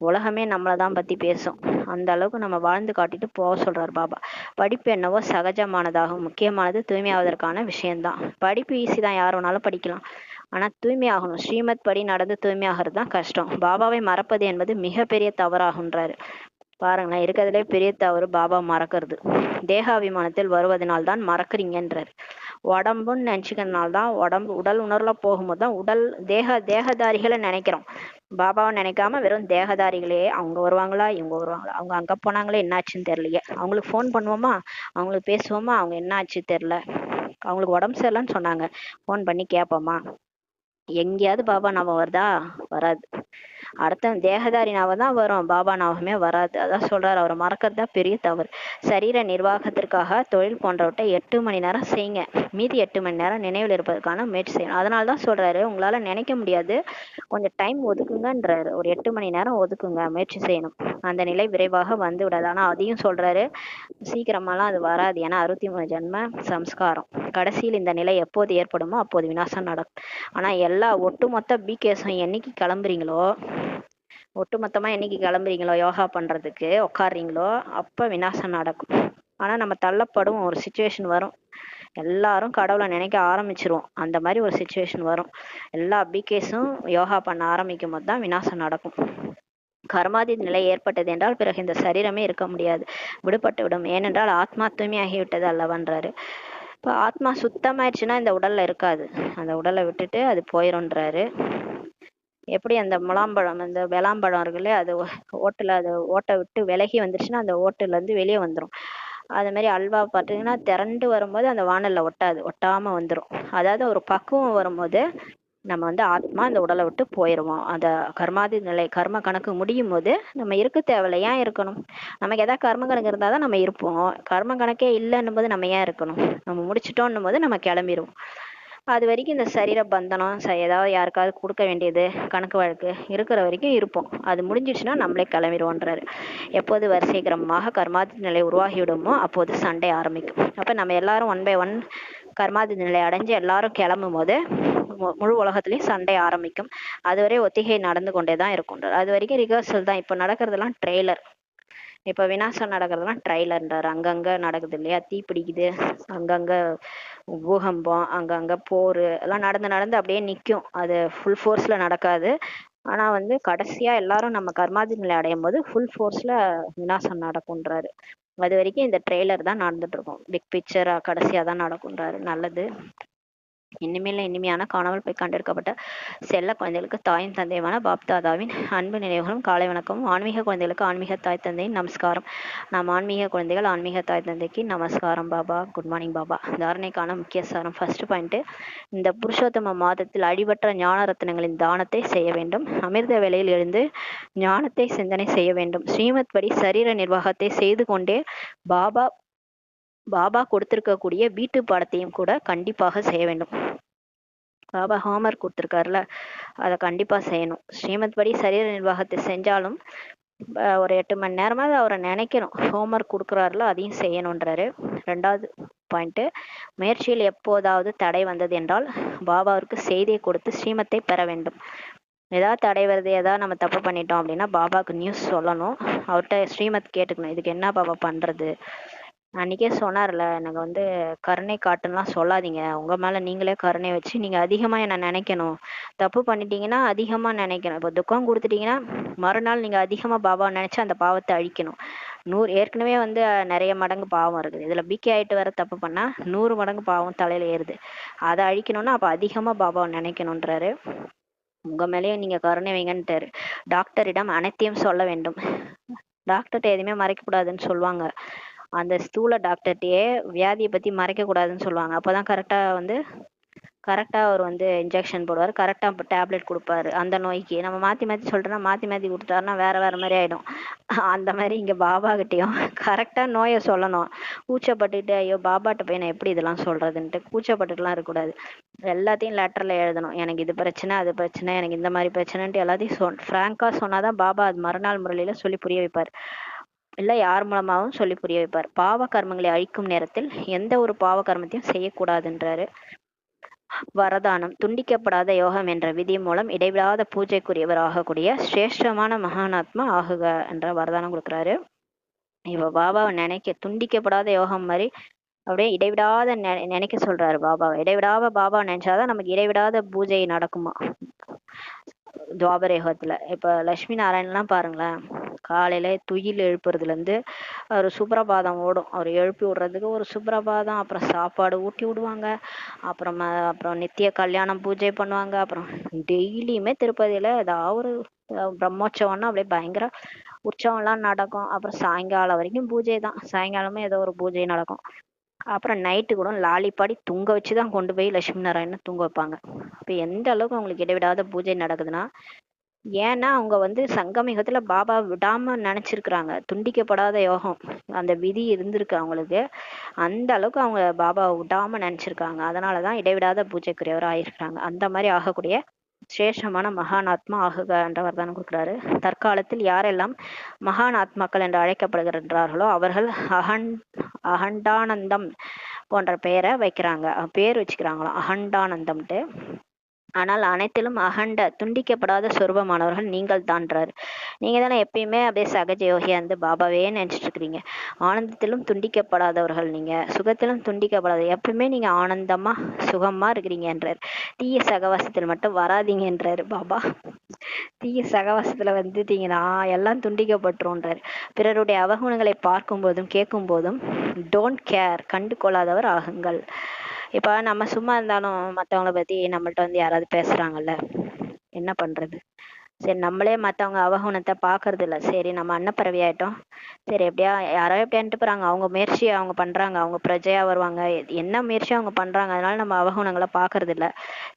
உலகமே நம்மளை தான் பற்றி பேசும். அந்த அளவுக்கு நம்ம வாழ்ந்து காட்டிட்டு போக சொல்றாரு பாபா. படிப்பு என்னவோ சகஜமானதாகும். முக்கியமானது தூய்மையாவதற்கான விஷயம்தான். படிப்பு ஈஸி தான், யார் வேணாலும் படிக்கலாம். ஆனா தூய்மையாகணும். ஸ்ரீமத் படி நடந்து தூய்மையாகிறது தான் கஷ்டம். பாபாவை மறப்பது என்பது மிகப்பெரிய தவறாகுன்றாரு. பாருங்களேன், இருக்கிறதுலே பெரிய தவறு பாபா மறக்கிறது. தேகாபிமானத்தில் வருவதனால் தான் மறக்கிறீங்கன்றார். உடம்புன்னு நினைச்சுக்கிறதுனால்தான் உடல் உணர்வுல போகும்போது தான் தேகதாரிகளை நினைக்கிறோம். பாபாவை நினைக்காம வெறும் தேகதாரிகளே, அவங்க வருவாங்களா இவங்க வருவாங்களா, அவங்க அங்க போனாங்களே என்னாச்சுன்னு தெரியலையே, அவங்களுக்கு ஃபோன் பண்ணுவோமா, அவங்களுக்கு பேசுவோமா, அவங்க என்ன ஆச்சு தெரியல, அவங்களுக்கு உடம்பு சரியில்லைன்னு சொன்னாங்க, ஃபோன் பண்ணி கேட்போமா, எங்கேயாவது பாபா ஞாபகம் வருதா? வராது. அடுத்த தேகதாரி ஞாபகம் தான் வரும், பாபா ஞாபகமே வராது. அதான் சொல்றாரு, அவரை மறக்கிறது தான் பெரிய தவறு. சரீர நிர்வாகத்திற்காக தொழில் போன்றவற்றை 8 மணி நேரம் செய்யுங்க, மீதி 8 மணி நேரம் நினைவில் இருப்பதற்கான முயற்சி செய்யணும். அதனால தான் சொல்றாரு, உங்களால நினைக்க முடியாது, கொஞ்சம் டைம் ஒதுக்குங்கன்றாரு. ஒரு 8 மணி நேரம் ஒதுக்குங்க, முயற்சி செய்யணும். அந்த நிலை விரைவாக வந்து விடாது. ஆனா அதையும் சொல்றாரு, சீக்கிரமாலாம் அது வராது. ஏன்னா 63 ஜென்ம சம்ஸ்காரம். கடைசியில் இந்த நிலை எப்போது ஏற்படுமோ அப்போது விநாசம் நடக்கும். ஆனா எல்லா ஒட்டுமொத்த பிகேஸும் என்னைக்கு கிளம்புறீங்களோ யோகா பண்றதுக்கு உட்காடுறீங்களோ அப்ப விநாசம் நடக்கும். ஆனா நம்ம தள்ளப்படும் ஒரு சுச்சுவேஷன் வரும், எல்லாரும் கடவுளை நினைக்க ஆரம்பிச்சிருவோம். அந்த மாதிரி ஒரு சுச்சுவேஷன் வரும். எல்லா பிகேஸும் யோகா பண்ண ஆரம்பிக்கும் போது தான் விநாசம் நடக்கும். கர்மாதி நிலை ஏற்பட்டது என்றால் பிறகு இந்த சரீரமே இருக்க முடியாது, விடுபட்டு விடும். ஏனென்றால் ஆத்மா தூய்மையாகிவிட்டது அல்லவன்றாரு. இப்போ ஆத்மா சுத்தமாயிடுச்சுன்னா இந்த உடல்ல இருக்காது, அந்த உடலை விட்டுட்டு அது போயிடும்ன்றாரு. எப்படி அந்த முலாம்பழம், அந்த வெளாம்பழம் இருக்குல்ல, அது ஓட்டை விட்டு விலகி வந்துருச்சுன்னா அந்த ஓட்டுல இருந்து வெளியே வந்துடும். அது மாதிரி அல்வா பார்த்தீங்கன்னா திரண்டு வரும்போது அந்த வானல்ல ஒட்டாம வந்துடும். அதாவது ஒரு பக்குவம் வரும்போது நம்ம வந்து ஆத்மா இந்த உடலை விட்டு போயிடுவோம். அந்த கர்மாதி நிலை கர்ம கணக்கு முடியும் போது நம்ம இருக்க தேவையில்ல. ஏன் இருக்கணும்? நமக்கு எதாவது கர்ம கணக்கு இருந்தால் தான் நம்ம இருப்போம். கர்ம கணக்கே இல்லைன்னும் போது நம்ம ஏன் இருக்கணும்? நம்ம முடிச்சிட்டோன்னும் போது நம்ம கிளம்பிடுவோம். அது வரைக்கும் இந்த சரீர பந்தனம் ஏதாவது யாருக்காவது கொடுக்க வேண்டியது கணக்கு வழக்கு இருக்கிற வரைக்கும் இருப்போம். அது முடிஞ்சிடுச்சுன்னா நம்மளே கிளம்பிடுவோன்றாரு. எப்போது வரிசை கிரமமாக கர்மாதி நிலை உருவாகிவிடுமோ அப்போது சண்டை ஆரம்பிக்கும். அப்போ நம்ம எல்லாரும் 1 by 1 கர்மாதி நிலை அடைஞ்சு எல்லாரும் கிளம்பும் போது முழு உலகத்துலயும் சண்டை ஆரம்பிக்கும். அதுவரை ஒத்திகை நடந்து கொண்டே தான் இருக்கும். அது வரைக்கும் ரிஹர்சல் தான். இப்போ நடக்கிறதெல்லாம் ட்ரெய்லர். இப்போ விநாசம் நடக்கிறதுலாம் ட்ரெய்லர்ன்றாரு. அங்கங்க நடக்குது இல்லையா, தீ பிடிக்குது, அங்கங்க பூகம்பம், அங்கங்க போர் எல்லாம் நடந்து நடந்து அப்படியே நிற்கும். அது ஃபுல் ஃபோர்ஸ்ல நடக்காது. ஆனா வந்து கடைசியா எல்லாரும் நம்ம கர்மாதி நிலை அடையும் போது ஃபுல் ஃபோர்ஸ்ல விநாசம் நடக்கும்ன்றாரு. அது வரைக்கும் இந்த ட்ரெய்லர் தான் நடந்துட்டு இருக்கும். பிக் பிக்சரா கடைசியா தான் நடக்கும்ன்றாரு. நல்லது. இனிமேல் இனிமையான காணாமல் போய் கண்டெடுக்கப்பட்ட செல்ல குழந்தைகளுக்கு தாயும் தந்தையுமான பாப்தாதாவின் அன்பு நினைவுகளும் காலை வணக்கமும். ஆன்மீக குழந்தைகளுக்கு ஆன்மீக தாய் தந்தையின் நமஸ்காரம். நாம் ஆன்மீக குழந்தைகள் ஆன்மீக தாய் தந்தைக்கு நமஸ்காரம் பாபா. Good morning Baba. தாரணைக்கான முக்கிய சாரம். ஃபர்ஸ்ட் பாயிண்ட், இந்த புருஷோத்தம மாதத்தில் அழிவற்ற ஞான ரத்னங்களின் தானத்தை செய்ய வேண்டும். அமிர்த வேளையில் எழுந்து ஞானத்தை சிந்தனை செய்ய வேண்டும். ஸ்ரீமத் படி சரீர நிர்வாகத்தை செய்து கொண்டே பாபா கொடுத்திருக்கக்கூடிய வீட்டு பாடத்தையும் கூட கண்டிப்பாக செய்ய வேண்டும். பாபா ஹோம்ஒர்க் கொடுத்துருக்காருல, அதை கண்டிப்பா செய்யணும். ஸ்ரீமத் படி சரீர நிர்வாகத்தை செஞ்சாலும் ஒரு 8 மணி நேரமாவது அவரை நினைக்கணும். ஹோம்ஒர்க் கொடுக்குறாருல, அதையும் செய்யணுன்றாரு. 2வது பாயிண்ட், முயற்சியில் எப்போதாவது தடை வந்தது என்றால் பாபாவிற்கு செய்தியை கொடுத்து ஸ்ரீமத்தை பெற வேண்டும். ஏதாவது தடை வருது, ஏதாவது நம்ம தப்பு பண்ணிட்டோம் அப்படின்னா பாபாவுக்கு நியூஸ் சொல்லணும். அவர்கிட்ட ஸ்ரீமத் கேட்டுக்கணும், இதுக்கு என்ன பாபா பண்றது. அன்னைக்கே சொன்னார்ல, எனக்கு வந்து கருணை காட்டுலாம் சொல்லாதீங்க, உங்க மேல நீங்களே கருணை வச்சு நீங்க அதிகமா என்ன நினைக்கணும். தப்பு பண்ணிட்டீங்கன்னா அதிகமா நினைக்கணும். இப்போ துக்கம் கொடுத்துட்டீங்கன்னா மறுநாள் நீங்க அதிகமா பாபாவை நினைச்சு அந்த பாவத்தை அழிக்கணும். ஏற்கனவே வந்து நிறைய மடங்கு பாவம் இருக்குது. இதுல பிகே ஆயிட்டு வர தப்பு பண்ணா 100 மடங்கு பாவம் தலையில ஏறுது. அதை அழிக்கணும்னா அப்ப அதிகமா பாபாவை நினைக்கணும்ன்றாரு. உங்க மேலேயே நீங்க கருணை வைங்கன்ட்டாரு. டாக்டரிடம் அனைத்தையும் சொல்ல வேண்டும். டாக்டர்கிட்ட எதுவுமே மறைக்க கூடாதுன்னு சொல்லுவாங்க. அந்த ஸ்தூல டாக்டர்கிட்டயே வியாதியை பத்தி மறைக்க கூடாதுன்னு சொல்லுவாங்க. அப்பதான் கரெக்டா அவர் வந்து இன்ஜெக்ஷன் போடுவார், கரெக்டா டேப்லெட் கொடுப்பாரு. அந்த நோய்க்கு நம்ம மாத்தி சொல்றோம்னா மாத்தி கொடுத்தாருன்னா வேற மாதிரி ஆயிடும். அந்த மாதிரி இங்க பாபா கிட்டயும் கரெக்டா நோயை சொல்லணும். கூச்சப்பட்டுட்டு ஐயோ பாபாட்ட போய் நான் எப்படி இதெல்லாம் சொல்றதுன்ட்டு கூச்சப்பட்டுட்டுலாம் இருக்கக்கூடாது. எல்லாத்தையும் லெட்டர்ல எழுதணும். எனக்கு இது பிரச்சனை, அது பிரச்சனை, எனக்கு இந்த மாதிரி பிரச்சனைன்ட்டு எல்லாத்தையும் ஃப்ராங்கா சொன்னாதான் பாபா அது மறுநாள் முறையில சொல்லி புரிய வைப்பார். இல்ல யார் மூலமாகவும் சொல்லி புரிய வைப்பார். பாவ கர்மங்களை அழிக்கும் நேரத்தில் எந்த ஒரு பாவ கர்மத்தையும் செய்யக்கூடாதுன்றாரு. வரதானம், துண்டிக்கப்படாத யோகம் என்ற விதி மூலம் இடைவிடாத பூஜைக்குரியவர் ஆகக்கூடிய சிரேஷ்டமான மகானாத்மா ஆகுக என்ற வரதானம் கொடுக்குறாரு. இவ பாபாவை துண்டிக்கப்படாத யோகம் மாதிரி அப்படியே இடைவிடாத நினைக்க சொல்றாரு பாபாவை. இடைவிடாத பாபா நினைச்சாதான் நமக்கு இடைவிடாத பூஜை நடக்குமா துவாபர யுகத்துல. இப்ப லட்சுமி நாராயணன்லாம் பாருங்களேன், காலையில துயில் எழுப்புறதுல இருந்து ஒரு சுப்ரபாதம் ஓடும். அவர் எழுப்பி விடுறதுக்கு ஒரு சுப்ரபாதம், அப்புறம் சாப்பாடு ஊட்டி விடுவாங்க, அப்புறம் நித்திய கல்யாணம் பூஜை பண்ணுவாங்க. அப்புறம் டெய்லியுமே திருப்பதியில ஏதாவது ஒரு பிரம்மோற்சவம்னா அப்படியே பயங்கர உற்சவம்லாம் நடக்கும். அப்புறம் சாயங்காலம் வரைக்கும் பூஜை தான். சாயங்காலமே ஏதோ ஒரு பூஜை நடக்கும். அப்புறம் நைட்டு கூட லாலிப்பாடி தூங்க வச்சுதான் கொண்டு போய் லட்சுமி நாராயணன் தூங்க வைப்பாங்க. இப்ப எந்த அளவுக்கு அவங்களுக்கு இடைவிடாத பூஜை நடக்குதுன்னா, ஏன்னா அவங்க வந்து சங்கமிகத்துல பாபா விடாம நினைச்சிருக்கிறாங்க. துண்டிக்கப்படாத யோகம் அந்த விதி இருந்திருக்கு அவங்களுக்கு. அந்த அளவுக்கு அவங்க பாபாவை விடாம நினைச்சிருக்காங்க. அதனாலதான் இடைவிடாத பூஜைக்குரியவர் ஆயிருக்கிறாங்க. அந்த மாதிரி ஆகக்கூடிய சிரேஷ்டமான மகான் ஆத்மா ஆகுக என்ற வரதானம் கொடுக்கிறாரு. தற்காலத்தில் யாரெல்லாம் மகான் ஆத்மாக்கள் என்று அழைக்கப்படுகின்றார்களோ அவர்கள் அகண்டானந்தம் போன்ற பெயரை வைக்கிறாங்க, பேர் வச்சுக்கிறாங்களாம் அகண்டானந்தம்ட்டு. ஆனால் அனைத்திலும் அகண்ட துண்டிக்கப்படாத சொரூபமானவர்கள் நீங்கள் தான்றாரு. நீங்க தானே எப்பயுமே அப்படியே சகஜ யோகியா இருந்து பாபாவே நினைச்சிட்டு இருக்கிறீங்க. ஆனந்தத்திலும் துண்டிக்கப்படாதவர்கள் நீங்க, சுகத்திலும் துண்டிக்கப்படாத, எப்பயுமே நீங்க ஆனந்தமா சுகமா இருக்கிறீங்க என்றார். தீய சகவாசத்தில் மட்டும் வராதீங்க என்றாரு பாபா. தீய சகவாசத்துல வந்துட்டீங்கன்னா எல்லாம் துண்டிக்கப்பட்டுருன்றாரு. பிறருடைய அவகுணங்களை பார்க்கும் போதும் கேட்கும் போதும் டோன்ட் கேர், கண்டு கொள்ளாதவர் ஆகுங்கள். இப்ப நம்ம சும்மா இருந்தாலும் மத்தவங்கள பத்தி நம்மள்ட்ட வந்து யாராவது பேசுறாங்கல்ல, என்ன பண்றது? சரி நம்மளே மற்றவங்க அவகுணத்தை பார்க்கறது இல்லை, சரி நம்ம அன்னப்பறவை ஆயிட்டோம், சரி எப்படியா யாரோ எப்படியான்ட்டு போகிறாங்க, அவங்க முயற்சியை அவங்க பண்ணுறாங்க, அவங்க பிரஜையாக வருவாங்க, என்ன முயற்சியும் அவங்க பண்ணுறாங்க, அதனால நம்ம அவகுணங்களை பார்க்கறது இல்லை.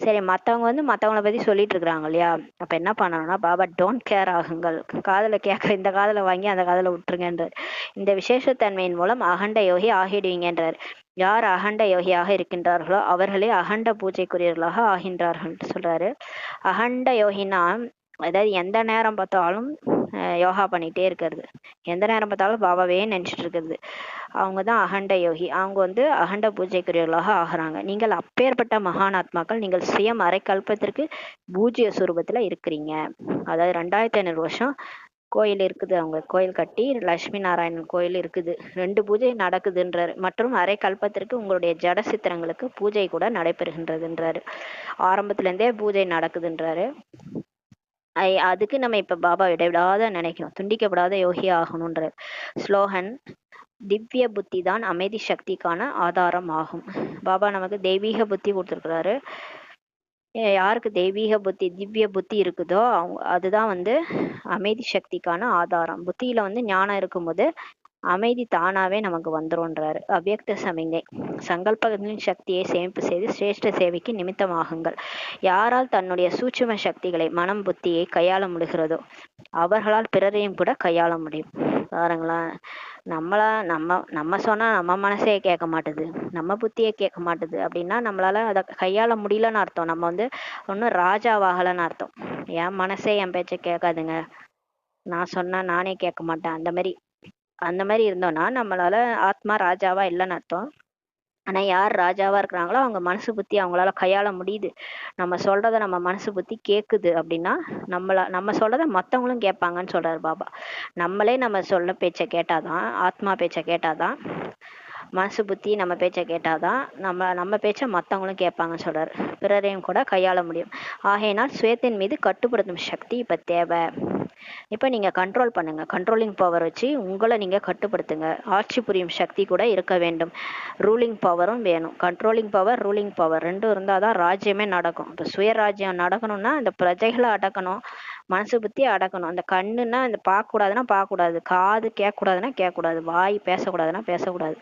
சரி மற்றவங்க வந்து மற்றவங்கள பற்றி சொல்லிட்டு இருக்கிறாங்க இல்லையா, அப்போ என்ன பண்ணணும்னா பாபா டோன்ட் கேர் ஆகுங்கள், காதில் கேட்க இந்த காதில் வாங்கி அந்த காதில் விட்டுருங்கன்றார். இந்த விசேஷத்தன்மையின் மூலம் அகண்ட யோகி ஆகிடுவீங்கன்றார். யார் அகண்ட யோகியாக இருக்கின்றார்களோ அவர்களே அகண்ட பூஜைக்குரியவர்களாக ஆகின்றார்கள் சொல்றாரு. அகண்ட யோகினா அதாவது எந்த நேரம் பார்த்தாலும் யோகா பண்ணிகிட்டே இருக்கிறது, எந்த நேரம் பார்த்தாலும் பாபாவே நினச்சிட்டு இருக்கிறது, அவங்க தான் அகண்ட யோகி. அவங்க வந்து அகண்ட பூஜைக்குரியவர்களாக ஆகிறாங்க. நீங்கள் அப்பேற்பட்ட மகான் ஆத்மாக்கள், நீங்கள் சுயம் அரைக்கல்பத்திற்கு பூஜ்ய சுரூபத்தில் இருக்கிறீங்க. அதாவது 2500 வருஷம் கோயில் இருக்குது, அவங்க கோயில் கட்டி லட்சுமி நாராயணன் கோயில் இருக்குது, 2 பூஜை நடக்குதுன்றாரு. மற்றும் அரை கல்பத்திற்கு உங்களுடைய ஜட சித்திரங்களுக்கு பூஜை கூட நடைபெறுகின்றதுன்றாரு. ஆரம்பத்துலேருந்தே பூஜை நடக்குதுன்றாரு. அதுக்கு நம்ம இப்ப பாபா இடைவிடாத நினைக்கணும், துண்டிக்கப்படாத யோகி ஆகணும்ன்ற ஸ்லோகன். திவ்ய புத்தி தான் அமைதி சக்திக்கான ஆதாரம் ஆகும். பாபா நமக்கு தெய்வீக புத்தி கொடுத்துருக்கிறாரு. யாருக்கு தெய்வீக புத்தி திவ்ய புத்தி இருக்குதோ அதுதான் வந்து அமைதி சக்திக்கான ஆதாரம். புத்தியில வந்து ஞானம் இருக்கும்போது அமைதி தானாவே நமக்கு வந்துரும்ன்றாரு. அவ்யக்த சமிங்கை. சங்கல்பங்களின் சக்தியை சேமிப்பு செய்து சிரேஷ்ட சேவைக்கு நிமித்தமாகுங்கள். யாரால் தன்னுடைய சூட்சும சக்திகளை மனம் புத்தியை கையாள முடிகிறதோ அவர்களால் பிறரையும் கூட கையாள முடியும். பாருங்களேன், நம்ம சொன்னா நம்ம மனசே கேட்க மாட்டுது, நம்ம புத்தியே கேட்க மாட்டுது அப்படின்னா நம்மளால அதை கையாள முடியலன்னு அர்த்தம். நம்ம வந்து ஒன்றும் ராஜாவாகலன்னு அர்த்தம். என் மனசே என் பேச்சை கேட்காதுங்க, நான் சொன்னா நானே கேட்க மாட்டேன், அந்த மாதிரி இருந்தோம்னா நம்மளால ஆத்மா ராஜாவா இல்லைன்னு அர்த்தம். ஆனா யார் ராஜாவா இருக்கிறாங்களோ அவங்க மனசு புத்தி அவங்களால கையாள முடியுது. நம்ம சொல்றத நம்ம மனசு புத்தி கேக்குது அப்படின்னா நம்ம சொல்றத மத்தவங்களும் கேட்பாங்கன்னு சொல்றாரு பாபா. நம்மளே நம்ம சொல்ல பேச்சை கேட்டாதான், ஆத்மா பேச்சை கேட்டாதான், மனசு புத்தி நம்ம பேச்சை கேட்டாதான் நம்ம பேச்சை மற்றவங்களும் கேட்பாங்கன்னு சொல்றாரு. பிறரையும் கூட கையாள முடியும். ஆகையினால் சுயத்தின் மீது கட்டுப்படுத்தும் சக்தி இப்ப தேவை. இப்போ நீங்க கண்ட்ரோல் பண்ணுங்க, கண்ட்ரோலிங் பவர் வச்சு உங்களை நீங்க கட்டுப்படுத்துங்க. ஆட்சி புரியும் சக்தி கூட இருக்க வேண்டும், ரூலிங் பவரும் வேணும். கண்ட்ரோலிங் பவர் ரூலிங் பவர் ரெண்டும் இருந்தாதான் ராஜ்யமே நடக்கும். இப்போ சுயராஜ்யம் நடக்கணும்னா இந்த பிரஜைகளை அடக்கணும், மனசு புத்தி அடக்கணும். அந்த கண்ணுன்னா இந்த பார்க்கக்கூடாதுன்னா பார்க்கக்கூடாது, காது கேட்கக்கூடாதுன்னா கேட்கக்கூடாது, வாய் பேசக்கூடாதுன்னா பேசக்கூடாது.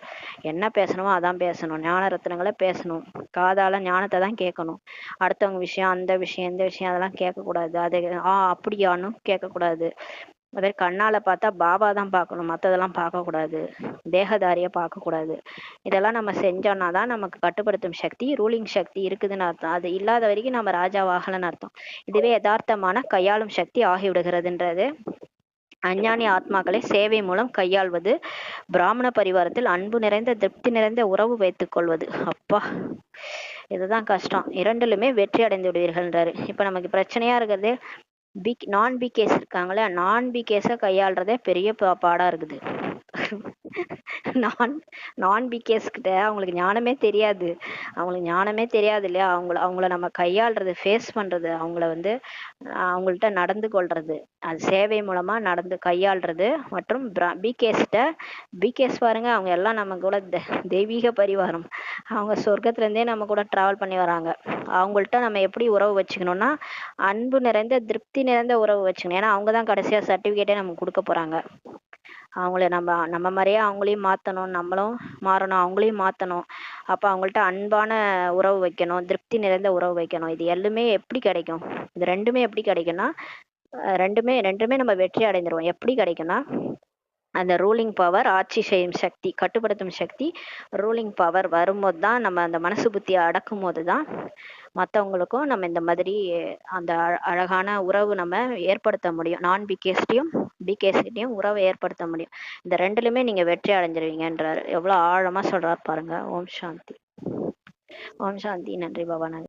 என்ன பேசணுமோ அதான் பேசணும், ஞான ரத்னங்களை பேசணும். காதால ஞானத்தை தான் கேட்கணும். அடுத்தவங்க விஷயம், அந்த விஷயம், இந்த விஷயம் அதெல்லாம் கேட்கக்கூடாது. அது அப்படியான்னு கேட்கக்கூடாது. அதே கண்ணால பார்த்தா பாபா தான் பார்க்கணும், மற்றதெல்லாம் பார்க்கக்கூடாது, தேகதாரியை பார்க்கக்கூடாது. இதெல்லாம் நம்ம செஞ்சோம்னா தான் நமக்கு கட்டுப்படுத்தும் சக்தி, ரூலிங் சக்தி இருக்குதுன்னு அர்த்தம். அது இல்லாத வரைக்கும் நம்ம ராஜாவாகலன்னு அர்த்தம். இதுவே யதார்த்தமான கையாளும் சக்தி ஆகிவிடுகிறதுன்றது. அஞ்ஞானி ஆத்மாக்களை சேவை மூலம் கையாள்வது, பிராமண பரிவாரத்தில் அன்பு நிறைந்த திருப்தி நிறைந்த உறவு வைத்துக் கொள்வது. அப்பா, இதுதான் கஷ்டம். இரண்டிலுமே வெற்றி அடைந்து விடுவீர்கள்ன்றாரு. இப்ப நமக்கு பிரச்சனையா இருக்கிறது நான் பி கேஸ் இருக்காங்களே, நான் பி கேஸை கையாளுறதே பெரிய பாடா இருக்குது. நான் பி கேஸ் கிட்ட அவங்களுக்கு ஞானமே தெரியாது, இல்லையா. அவங்கள நம்ம கையாளுறது, ஃபேஸ் பண்றது, அவங்கள வந்து அவங்கள்ட்ட நடந்து கொள்றது, அது சேவை மூலமா நடந்து கையாளுறது. மற்றும் பிகேஸ் பாருங்க, அவங்க எல்லாம் நம்ம கூட தெய்வீக பரிவாரம், அவங்க சொர்க்கத்துல இருந்தே நம்ம கூட டிராவல் பண்ணி வராங்க. அவங்கள்ட்ட நம்ம எப்படி உறவு வச்சுக்கணும்னா அன்பு நிறைந்த திருப்தி நிறைந்த உறவு வச்சுக்கணும். ஏன்னா அவங்கதான் கடைசியா சர்டிபிகேட்டே நமக்கு கொடுக்க போறாங்க. அவங்கள நம்ம மாதிரியே அவங்களையும் மாற்றணும், நம்மளும் மாறணும், அவங்களையும் மாற்றணும். அப்போ அவங்கள்ட்ட அன்பான உறவு வைக்கணும், திருப்தி நிறைந்த உறவு வைக்கணும். இது எல்லாமே எப்படி கிடைக்கும்? இது ரெண்டுமே எப்படி கிடைக்கும்னா ரெண்டுமே நம்ம வெற்றி அடைந்துருவோம். எப்படி கிடைக்கும்னா அந்த ரூலிங் பவர், ஆட்சி செய்யும் சக்தி, கட்டுப்படுத்தும் சக்தி, ரூலிங் பவர் வரும்போது தான், நம்ம அந்த மனசு புத்தியை அடக்கும் போது தான் மற்றவங்களுக்கும் நம்ம இந்த மாதிரி அந்த அழகான உறவு நம்ம ஏற்படுத்த முடியும். நான் பிகேஸ்கிட்டையும் உறவை ஏற்படுத்த முடியும். இந்த ரெண்டுலையுமே நீங்க வெற்றி அடைஞ்சிருவீங்கன்றாரு. எவ்வளவு ஆழமா சொல்றாரு பாருங்க. ஓம் சாந்தி. ஓம் சாந்தி. நன்றி பாபா. நன்றி.